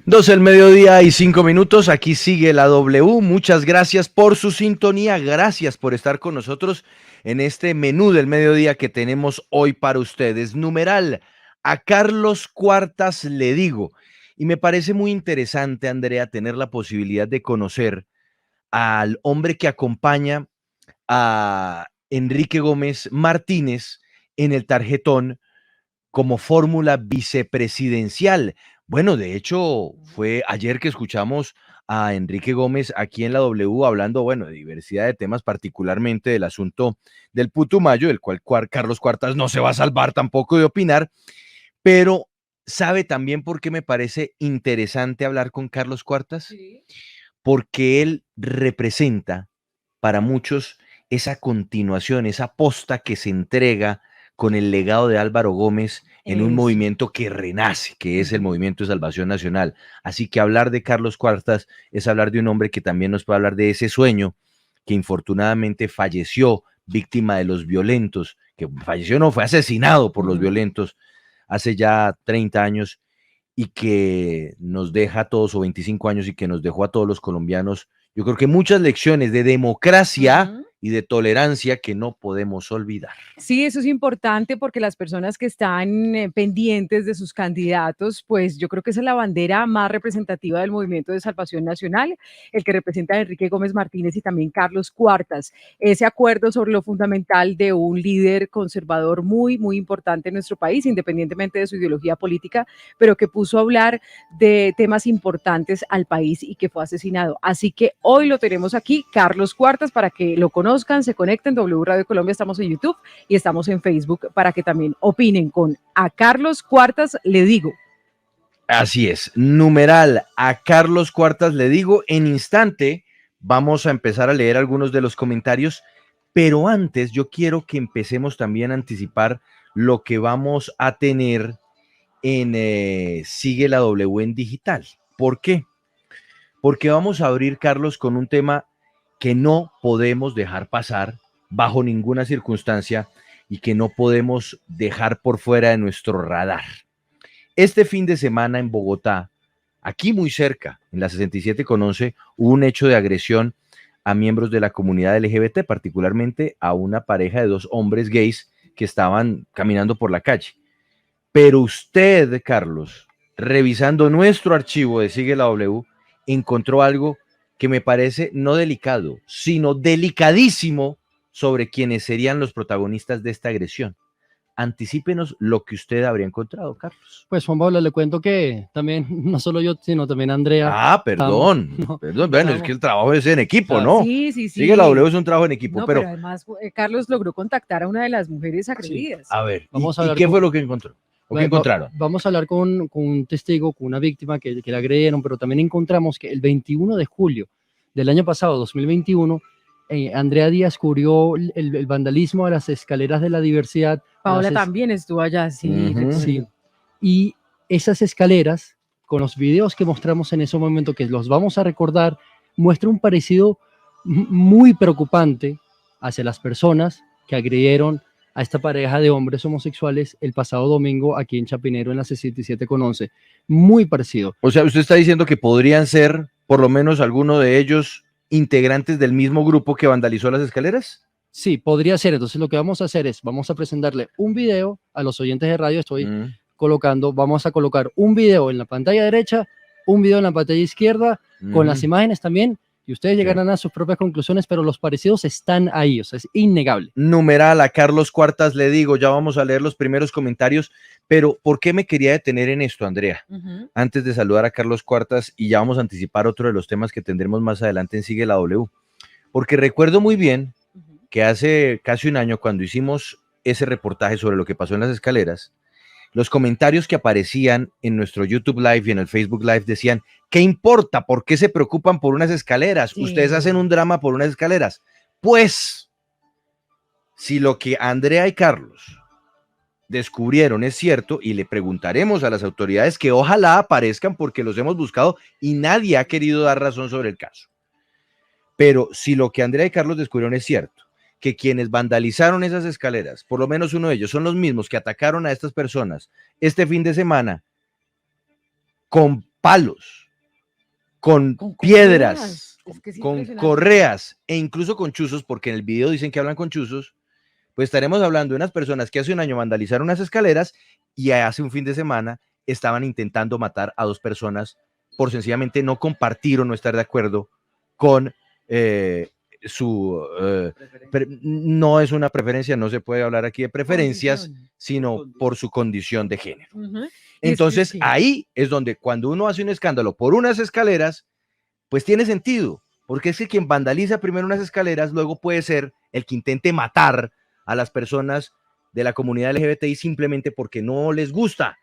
12 del mediodía y 5 minutos, aquí sigue la W. Muchas gracias por su sintonía, gracias por estar con nosotros en este menú del mediodía que tenemos hoy para ustedes. Numeral, a Carlos Cuartas le digo. Y me parece muy interesante, Andrea, tener la posibilidad de conocer al hombre que acompaña a Enrique Gómez Martínez en el tarjetón como fórmula vicepresidencial. Bueno, de hecho, fue ayer que escuchamos a Enrique Gómez aquí en la W hablando, bueno, de diversidad de temas, particularmente del asunto del Putumayo, del cual Carlos Cuartas no se va a salvar tampoco de opinar, pero ¿sabe también por qué me parece interesante hablar con Carlos Cuartas? Sí. Porque él representa para muchos esa continuación, esa posta que se entrega con el legado de Álvaro Gómez en un movimiento que renace, que es el Movimiento de Salvación Nacional. Así que hablar de Carlos Cuartas es hablar de un hombre que también nos puede hablar de ese sueño que infortunadamente falleció víctima de los violentos, que falleció no, fue asesinado por los violentos hace ya 30 años y que nos deja a todos, o 25 años, y que nos dejó a todos los colombianos, yo creo que muchas lecciones de democracia y de tolerancia que no podemos olvidar. Sí, eso es importante porque las personas que están pendientes de sus candidatos, pues yo creo que esa es la bandera más representativa del Movimiento de Salvación Nacional, el que representa a Enrique Gómez Martínez y también Carlos Cuartas. Ese acuerdo sobre lo fundamental de un líder conservador muy, muy importante en nuestro país, independientemente de su ideología política, pero que puso a hablar de temas importantes al país y que fue asesinado. Así que hoy lo tenemos aquí, Carlos Cuartas, para que lo conozcan, se conecten. W Radio Colombia, estamos en YouTube y estamos en Facebook para que también opinen con a Carlos Cuartas le digo. Así es, numeral, a Carlos Cuartas le digo. En instante vamos a empezar a leer algunos de los comentarios, pero antes yo quiero que empecemos también a anticipar lo que vamos a tener en Sigue la W en digital. ¿Por qué? Porque vamos a abrir, Carlos, con un tema que no podemos dejar pasar bajo ninguna circunstancia y que no podemos dejar por fuera de nuestro radar. Este fin de semana en Bogotá, aquí muy cerca, en la 67/11, hubo un hecho de agresión a miembros de la comunidad LGBT, particularmente a una pareja de dos hombres gays que estaban caminando por la calle. Pero usted, Carlos, revisando nuestro archivo de Sigue la W, encontró algo que me parece no delicado, sino delicadísimo sobre quienes serían los protagonistas de esta agresión. Anticípenos lo que usted habría encontrado, Carlos. Pues Juan Pablo, le cuento que también, no solo yo, sino también Andrea. Ah, perdón, perdón, bueno, es que el trabajo es en equipo, claro. ¿no? Sí. Sigue la W, es un trabajo en equipo, no, pero además Carlos logró contactar a una de las mujeres agredidas. Sí. A ver, vamos a ¿y qué fue lo que encontró? ¿O qué encontraron? Vamos a hablar con un testigo, con una víctima que la agredieron, pero también encontramos que el 21 de julio del año pasado, 2021, Andrea Díaz cubrió el vandalismo a las escaleras de la diversidad. Paola también estuvo allá, sí. Sí. Y esas escaleras, con los videos que mostramos en ese momento, que los vamos a recordar, muestra un parecido muy preocupante hacia las personas que agredieron a esta pareja de hombres homosexuales el pasado domingo aquí en Chapinero en la 67/11. Muy parecido. O sea, usted está diciendo que podrían ser, por lo menos, alguno de ellos integrantes del mismo grupo que vandalizó las escaleras. Sí, podría ser. Entonces lo que vamos a hacer es, vamos a presentarle un video a los oyentes de radio. Vamos a colocar un video en la pantalla derecha, un video en la pantalla izquierda, con las imágenes también, y ustedes llegarán a sus propias conclusiones, pero los parecidos están ahí, o sea, es innegable. Numeral, a Carlos Cuartas le digo, ya vamos a leer los primeros comentarios, pero ¿por qué me quería detener en esto, Andrea? Antes de saludar a Carlos Cuartas, y ya vamos a anticipar otro de los temas que tendremos más adelante en Sigue la W, porque recuerdo muy bien que hace casi un año, cuando hicimos ese reportaje sobre lo que pasó en las escaleras, los comentarios que aparecían en nuestro YouTube Live y en el Facebook Live decían, ¿qué importa? ¿Por qué se preocupan por unas escaleras? Sí. Ustedes hacen un drama por unas escaleras. Pues, si lo que Andrea y Carlos descubrieron es cierto, y le preguntaremos a las autoridades que ojalá aparezcan porque los hemos buscado y nadie ha querido dar razón sobre el caso. Pero si lo que Andrea y Carlos descubrieron es cierto, que quienes vandalizaron esas escaleras, por lo menos uno de ellos, son los mismos que atacaron a estas personas este fin de semana con palos, con Con piedras, correas. Es que es con impresionante. correas e incluso con chuzos, porque en el video dicen que hablan con chuzos, pues estaremos hablando de unas personas que hace un año vandalizaron unas escaleras y hace un fin de semana estaban intentando matar a 2 personas por sencillamente no compartir o no estar de acuerdo con su... no es una preferencia, no se puede hablar aquí de preferencias, Condición. sino por su condición de género. Ujú. Y es que Entonces, sí. ahí es donde cuando uno hace un escándalo por unas escaleras, pues tiene sentido, porque es que quien vandaliza primero unas escaleras, luego puede ser el que intente matar a las personas de la comunidad LGBTI simplemente porque no les gusta.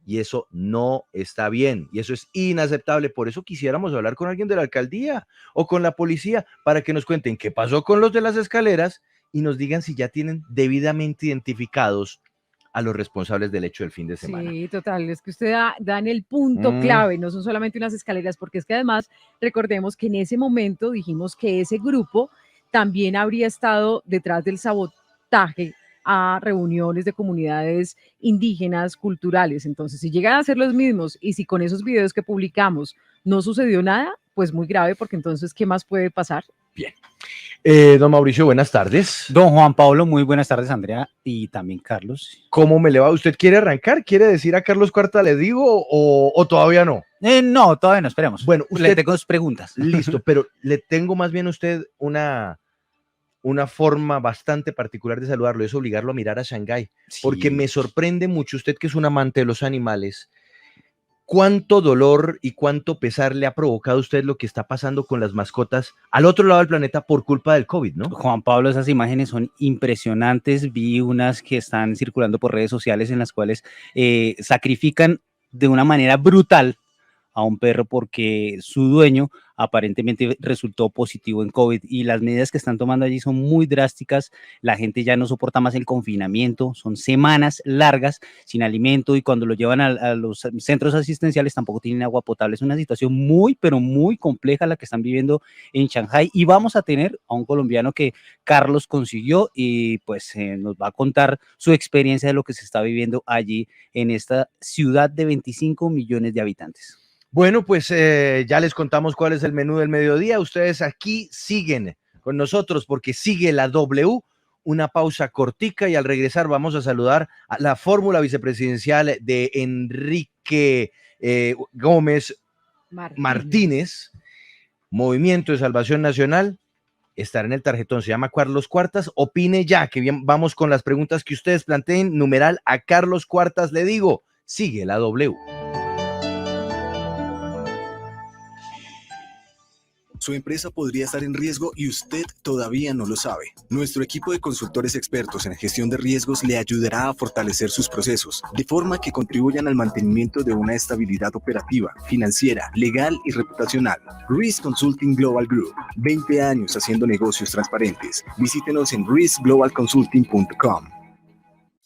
Y eso no está bien, y eso es inaceptable. Por eso quisiéramos hablar con alguien de la alcaldía o con la policía para que nos cuenten qué pasó con los de las escaleras y nos digan si ya tienen debidamente identificados a los responsables del hecho del fin de semana. Sí, total, es que usted da en el punto clave, no son solamente unas escaleras, porque es que además recordemos que en ese momento dijimos que ese grupo también habría estado detrás del sabotaje a reuniones de comunidades indígenas culturales. Entonces, si llegan a ser los mismos y si con esos videos que publicamos no sucedió nada, pues muy grave, porque entonces, ¿qué más puede pasar? Bien. Don Mauricio, buenas tardes. Don Juan Pablo, muy buenas tardes, Andrea, y también Carlos. ¿Cómo me le va? ¿Usted quiere arrancar? ¿Quiere decir a Carlos Cuarta le digo o todavía no? No, todavía no, esperemos. Bueno, Le usted, tengo dos preguntas. listo, pero le tengo más bien a usted una forma bastante particular de saludarlo, es obligarlo a mirar a Shanghái, porque Sí. me sorprende mucho, usted que es un amante de los animales, cuánto dolor y cuánto pesar le ha provocado a usted lo que está pasando con las mascotas al otro lado del planeta por culpa del COVID, ¿no? Juan Pablo, esas imágenes son impresionantes. Vi unas que están circulando por redes sociales en las cuales sacrifican de una manera brutal a un perro porque su dueño aparentemente resultó positivo en COVID y las medidas que están tomando allí son muy drásticas. La gente ya no soporta más el confinamiento, son semanas largas sin alimento y cuando lo llevan a los centros asistenciales tampoco tienen agua potable. Es una situación muy, pero muy compleja la que están viviendo en Shanghái y vamos a tener a un colombiano que Carlos consiguió y pues nos va a contar su experiencia de lo que se está viviendo allí en esta ciudad de 25 millones de habitantes. Bueno, pues ya les contamos cuál es el menú del mediodía. Ustedes aquí siguen con nosotros porque sigue la W. Una pausa cortica y al regresar vamos a saludar a la fórmula vicepresidencial de Enrique Gómez Martínez, Movimiento de Salvación Nacional. Estará en el tarjetón, se llama Carlos Cuartas. Opine ya, que bien, vamos con las preguntas que ustedes planteen. Numeral a Carlos Cuartas le digo, sigue la W. Su empresa podría estar en riesgo y usted todavía no lo sabe. Nuestro equipo de consultores expertos en gestión de riesgos le ayudará a fortalecer sus procesos, de forma que contribuyan al mantenimiento de una estabilidad operativa, financiera, legal y reputacional. Risk Consulting Global Group, 20 años haciendo negocios transparentes. Visítenos en riskglobalconsulting.com.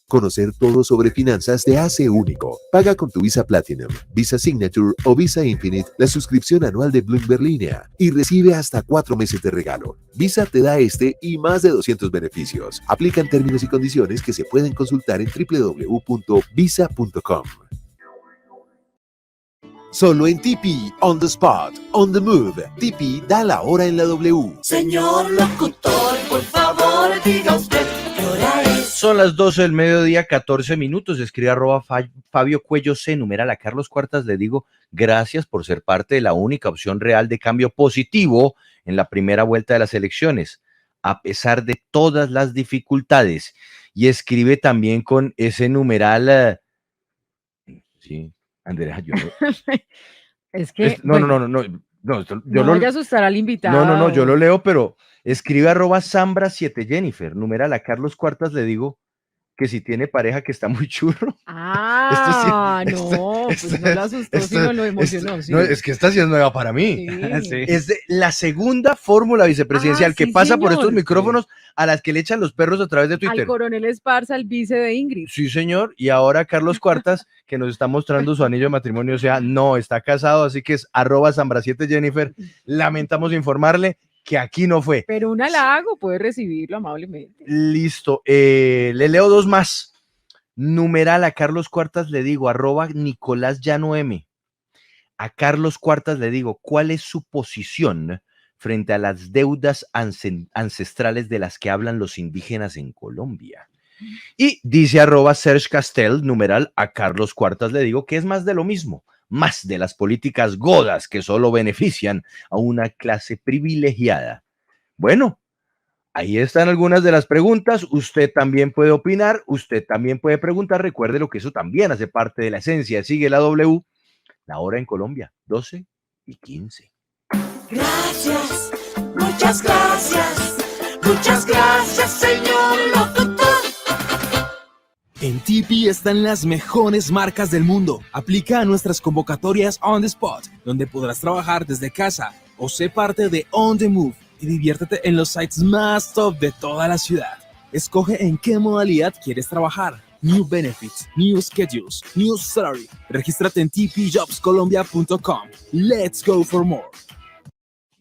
Conocer todo sobre finanzas te hace único. Paga con tu Visa Platinum, Visa Signature o Visa Infinite la suscripción anual de Bloomberg Línea y recibe hasta 4 meses de regalo. Visa te da este y más de 200 beneficios. Aplican términos y condiciones que se pueden consultar en www.visa.com. Solo en TP, on the spot, on the move. TP da la hora en la W. Señor locutor, por favor, diga usted qué hora es. Son las 12 del mediodía, 14 minutos. Escribe @Fabio Cuello C, numeral a Carlos Cuartas. Le digo gracias por ser parte de la única opción real de cambio positivo en la primera vuelta de las elecciones, a pesar de todas las dificultades. Y escribe también con ese numeral. Sí, Andrea, yo no. Es que, No, bueno, yo no lo, vaya a asustar al invitado. no, yo lo leo, pero escribe @Zambra7 Jennifer, numeral a Carlos Cuartas. Le digo que si tiene pareja que está muy churro. Ah, no, pues no lo asustó, sino lo emocionó. Sí. No, es que esta sí es nueva para mí. Sí. Es la segunda fórmula vicepresidencial que sí, pasa por estos señor. micrófonos a las que le echan los perros a través de Al Twitter. coronel Esparza, el vice de Ingrid. Sí, señor. Y ahora Carlos Cuartas, que nos está mostrando su anillo de matrimonio, o sea, no, está casado, así que es @Zambra7 Jennifer. Lamentamos informarle que aquí no fue. Pero un halago puede recibirlo amablemente. Listo. Le leo dos más. Numeral a Carlos Cuartas le digo, @Nicolás Llano M. A Carlos Cuartas le digo, ¿cuál es su posición frente a las deudas ancestrales de las que hablan los indígenas en Colombia? Y dice @Serge Castel, numeral, a Carlos Cuartas le digo que es más de lo mismo, más de las políticas godas que solo benefician a una clase privilegiada. Bueno, ahí están algunas de las preguntas. Usted también puede opinar, usted también puede preguntar. Recuerde lo que eso también hace parte de la esencia. Sigue la W, la hora en Colombia, 12:15. Gracias, muchas gracias, señor locutor. En Tipi están las mejores marcas del mundo. Aplica a nuestras convocatorias On the Spot, donde podrás trabajar desde casa o ser parte de On the Move y diviértete en los sites más top de toda la ciudad. Escoge en qué modalidad quieres trabajar. New benefits, new schedules, new salary. Regístrate en tpjobscolombia.com. Let's go for more.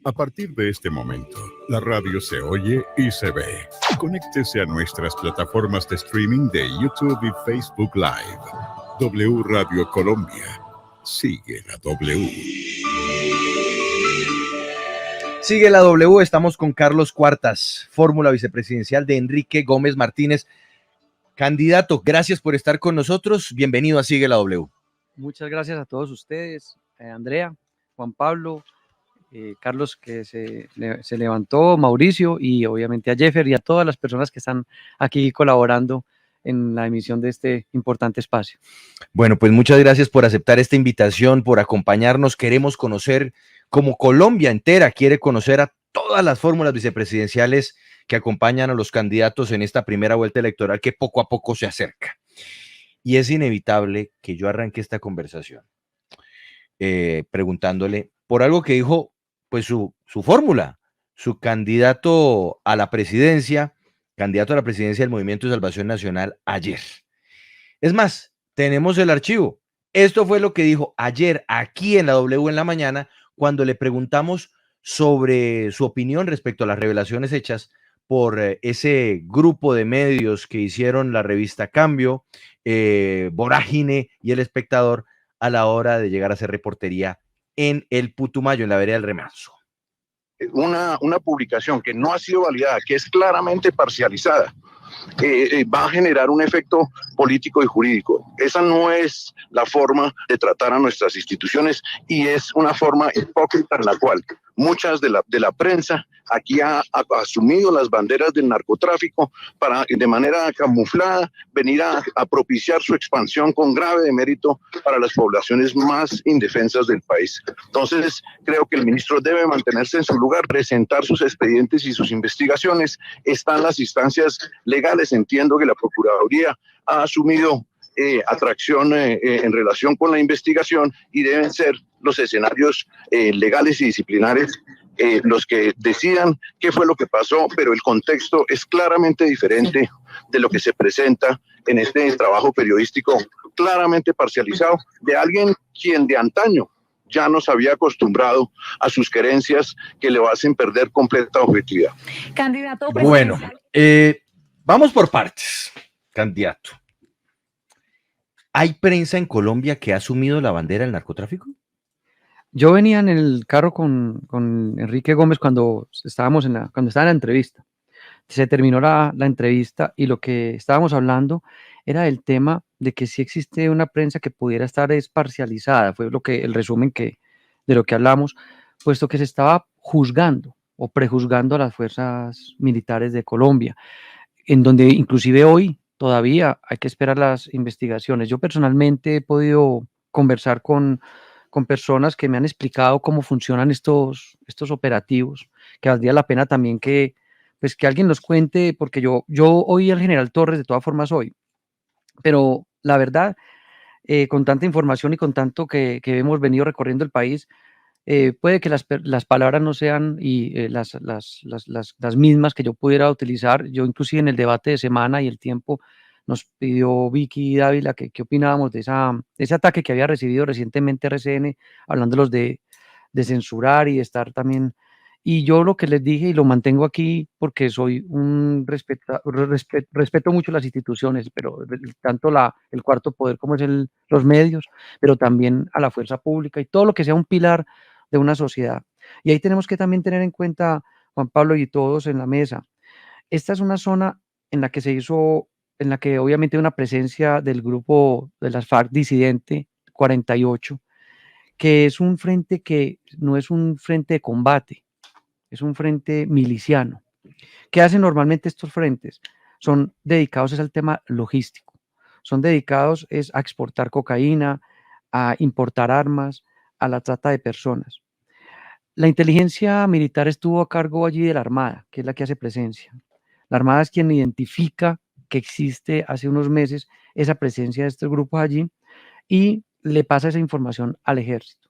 A partir de este momento, la radio se oye y se ve. Conéctese a nuestras plataformas de streaming de YouTube y Facebook Live. W Radio Colombia. Sigue la W. Sigue la W, estamos con Carlos Cuartas, fórmula vicepresidencial de Enrique Gómez Martínez. Candidato, gracias por estar con nosotros. Bienvenido a Sigue la W. Muchas gracias a todos ustedes, Andrea, Juan Pablo, Carlos que se levantó, Mauricio y obviamente a Jeffer y a todas las personas que están aquí colaborando en la emisión de este importante espacio. Bueno, pues muchas gracias por aceptar esta invitación, por acompañarnos. Queremos conocer, como Colombia entera quiere conocer a todas las fórmulas vicepresidenciales que acompañan a los candidatos en esta primera vuelta electoral que poco a poco se acerca. Y es inevitable que yo arranque esta conversación preguntándole por algo que dijo pues su fórmula, su candidato a la presidencia del Movimiento de Salvación Nacional ayer. Es más, tenemos el archivo. Esto fue lo que dijo ayer aquí en la W en la mañana cuando le preguntamos sobre su opinión respecto a las revelaciones hechas por ese grupo de medios que hicieron la revista Cambio, Vorágine y El Espectador a la hora de llegar a hacer reportería en el Putumayo, en la vereda del Remanso. Una publicación que no ha sido validada, que es claramente parcializada, va a generar un efecto político y jurídico. Esa no es la forma de tratar a nuestras instituciones y es una forma hipócrita en la cual muchas de la prensa aquí ha asumido las banderas del narcotráfico para de manera camuflada venir a propiciar su expansión con grave demérito para las poblaciones más indefensas del país. Entonces, creo que el ministro debe mantenerse en su lugar, presentar sus expedientes y sus investigaciones. Están las instancias legales. Entiendo que la Procuraduría ha asumido atracción en relación con la investigación y deben ser los escenarios legales y disciplinares los que decidan qué fue lo que pasó, pero el contexto es claramente diferente de lo que se presenta en este trabajo periodístico claramente parcializado de alguien quien de antaño ya nos había acostumbrado a sus querencias que le hacen perder completa objetividad. Candidato. Bueno, vamos por partes, candidato. ¿Hay prensa en Colombia que ha asumido la bandera del narcotráfico? Yo venía en el carro con Enrique Gómez cuando estaba en la entrevista. Se terminó la entrevista y lo que estábamos hablando era el tema de que sí existe una prensa que pudiera estar parcializada. Fue el resumen de lo que hablamos, puesto que se estaba juzgando o prejuzgando a las fuerzas militares de Colombia, en donde inclusive hoy todavía hay que esperar las investigaciones. Yo personalmente he podido conversar con personas que me han explicado cómo funcionan estos operativos, que valdría la pena también que alguien nos cuente, porque yo oí al general Torres de todas formas hoy, pero la verdad, con tanta información y con tanto que hemos venido recorriendo el país, puede que las palabras no sean las mismas que yo pudiera utilizar. Yo inclusive en el debate de semana y el tiempo nos pidió Vicky Dávila qué opinábamos de ese ataque que había recibido recientemente RCN, hablándolos de censurar y de estar también Y yo lo que les dije y lo mantengo aquí porque soy un respeto mucho las instituciones, pero tanto el cuarto poder como es los medios, pero también a la fuerza pública y todo lo que sea un pilar de una sociedad. Y ahí tenemos que también tener en cuenta, Juan Pablo y todos en la mesa, esta es una zona en la que se hizo, en la que obviamente hay una presencia del grupo de las FARC disidente 48, que es un frente que no es un frente de combate, es un frente miliciano. ¿Qué hacen normalmente estos frentes? Son dedicados es al tema logístico, son dedicados es a exportar cocaína, a importar armas, a la trata de personas. La inteligencia militar estuvo a cargo allí de la Armada, que es la que hace presencia. La Armada es quien identifica que existe hace unos meses esa presencia de estos grupos allí y le pasa esa información al ejército.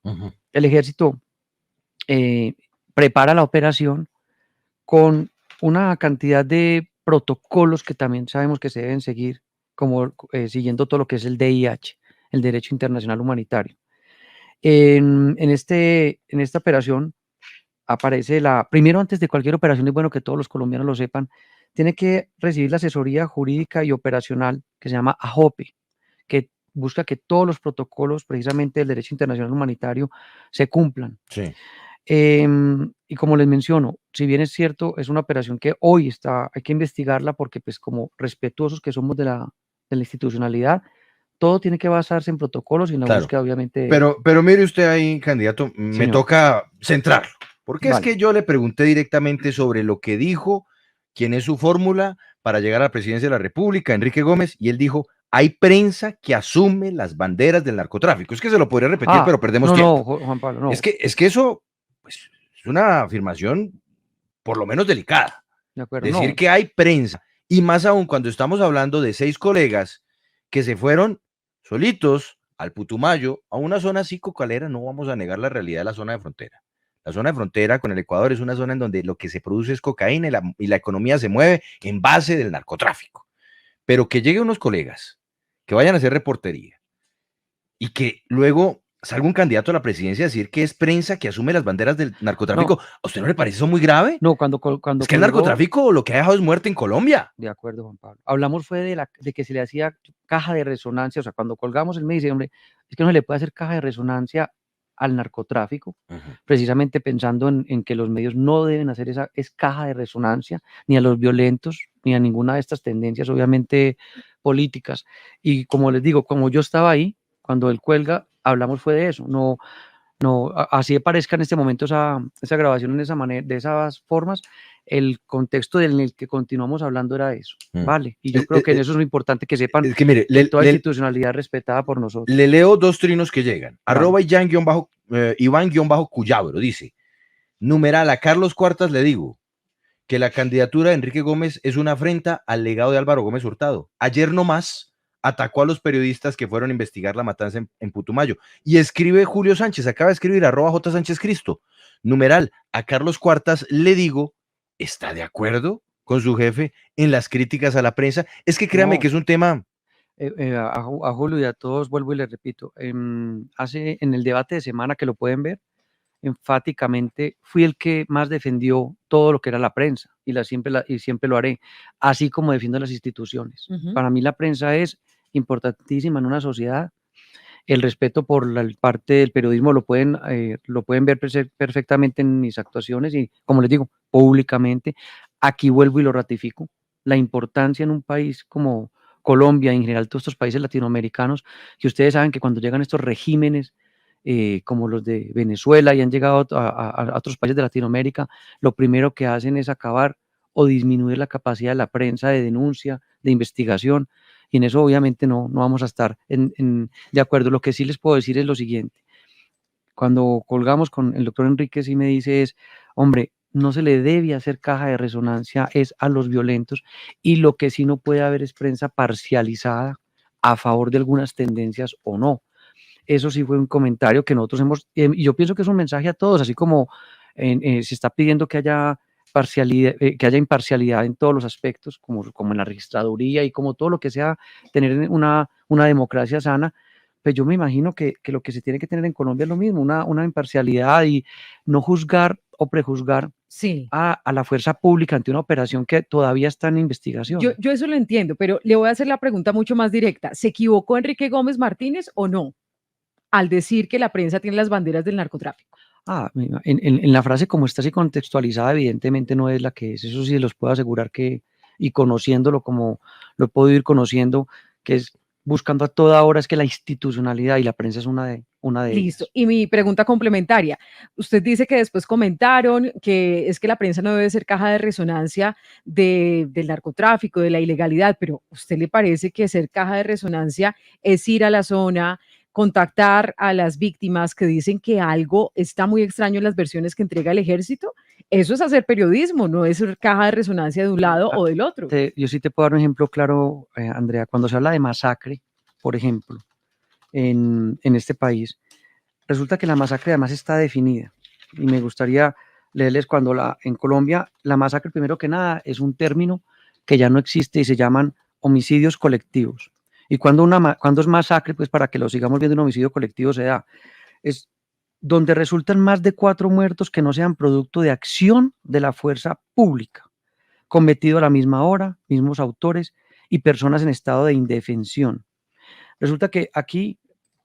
El ejército prepara la operación con una cantidad de protocolos que también sabemos que se deben seguir, como siguiendo todo lo que es el DIH, el Derecho Internacional Humanitario. En esta operación aparece primero antes de cualquier operación, es bueno que todos los colombianos lo sepan, tiene que recibir la asesoría jurídica y operacional que se llama AJOPE, que busca que todos los protocolos precisamente del Derecho Internacional Humanitario se cumplan. Sí. Y como les menciono, si bien es cierto, es una operación que hoy hay que investigarla porque pues como respetuosos que somos de la institucionalidad, todo tiene que basarse en protocolos y en la Claro. búsqueda obviamente. Pero mire usted ahí, candidato, me Señor. toca centrarlo, porque es Vale. que yo le pregunté directamente sobre lo que dijo, quién es su fórmula para llegar a la presidencia de la República, Enrique Gómez, y él dijo, hay prensa que asume las banderas del narcotráfico. Es que se lo podría repetir, pero perdemos tiempo. No, Juan Pablo, no. Es que eso pues, es una afirmación por lo menos delicada. De acuerdo, Decir no. que hay prensa, y más aún cuando estamos hablando de 6 colegas que se fueron solitos al Putumayo, a una zona así cocalera, no vamos a negar la realidad de la zona de frontera. La zona de frontera con el Ecuador es una zona en donde lo que se produce es cocaína y la economía se mueve en base del narcotráfico. Pero que lleguen unos colegas que vayan a hacer reportería y que luego salga un candidato a la presidencia a decir que es prensa que asume las banderas del narcotráfico, No. ¿a usted no le parece eso muy grave? No, cuando Es que el narcotráfico lo que ha dejado es muerte en Colombia. De acuerdo, Juan Pablo. Hablamos fue de que se le hacía caja de resonancia, o sea, cuando colgamos él me dice, hombre, es que no se le puede hacer caja de resonancia al narcotráfico, precisamente pensando en que los medios no deben hacer esa caja de resonancia, ni a los violentos, ni a ninguna de estas tendencias, obviamente, políticas. Y como les digo, como yo estaba ahí, cuando él cuelga, hablamos fue de eso, no, así aparezca en este momento esa grabación en esa manera, de esas formas, el contexto en el que continuamos hablando era eso, ¿vale? Y yo creo que en eso es muy importante que sepan es que mire, toda institucionalidad respetada por nosotros. Le leo 2 trinos que llegan. Vale. @Iván_Cuyabro dice, numeral a Carlos Cuartas le digo que la candidatura de Enrique Gómez es una afrenta al legado de Álvaro Gómez Hurtado. Ayer nomás atacó a los periodistas que fueron a investigar la matanza en Putumayo. Y escribe Julio Sánchez, acaba de escribir @J Sánchez Cristo. Numeral, a Carlos Cuartas le digo, ¿está de acuerdo con su jefe en las críticas a la prensa? Es que créame que es un tema... A Julio y a todos vuelvo y les repito, en el debate de semana que lo pueden ver, enfáticamente fui el que más defendió todo lo que era la prensa y siempre lo haré, así como defiendo las instituciones. Para mí la prensa es importantísima en una sociedad. El respeto por la parte del periodismo lo pueden ver perfectamente en mis actuaciones y, como les digo, públicamente. Aquí vuelvo y lo ratifico. La importancia en un país como Colombia, en general todos estos países latinoamericanos, que ustedes saben que cuando llegan estos regímenes como los de Venezuela y han llegado a otros países de Latinoamérica, lo primero que hacen es acabar o disminuir la capacidad de la prensa de denuncia, de investigación, y en eso obviamente no vamos a estar de acuerdo. Lo que sí les puedo decir es lo siguiente. Cuando colgamos con el doctor Enrique, sí me dice hombre, no se le debe hacer caja de resonancia es a los violentos, y lo que sí no puede haber es prensa parcializada a favor de algunas tendencias o no. Eso sí fue un comentario que nosotros hemos, y yo pienso que es un mensaje a todos, así como se está pidiendo que haya imparcialidad en todos los aspectos, como en la registraduría y como todo lo que sea tener una democracia sana, pues yo me imagino que lo que se tiene que tener en Colombia es lo mismo, una imparcialidad y no juzgar o prejuzgar Sí. a la fuerza pública ante una operación que todavía está en investigación. Yo eso lo entiendo, pero le voy a hacer la pregunta mucho más directa. ¿Se equivocó Enrique Gómez Martínez o no al decir que la prensa tiene las banderas del narcotráfico? En la frase como está así contextualizada, evidentemente no es la que es, eso sí los puedo asegurar que, y conociéndolo como lo he podido ir conociendo, que es buscando a toda hora, es que la institucionalidad y la prensa es una de Listo. ellas. Y mi pregunta complementaria. Usted dice que después comentaron que es que la prensa no debe ser caja de resonancia del narcotráfico, de la ilegalidad, pero ¿usted le parece que ser caja de resonancia es ir a la zona, contactar a las víctimas que dicen que algo está muy extraño en las versiones que entrega el ejército? Eso es hacer periodismo, no es ser caja de resonancia de un lado o del otro. Yo sí te puedo dar un ejemplo claro, Andrea, cuando se habla de masacre, por ejemplo, en este país, resulta que la masacre además está definida y me gustaría leerles cuando en Colombia la masacre primero que nada es un término que ya no existe y se llaman homicidios colectivos. Y cuando es masacre, pues para que lo sigamos viendo, un homicidio colectivo se da, es donde resultan más de 4 muertos que no sean producto de acción de la fuerza pública, cometido a la misma hora, mismos autores y personas en estado de indefensión. Resulta que aquí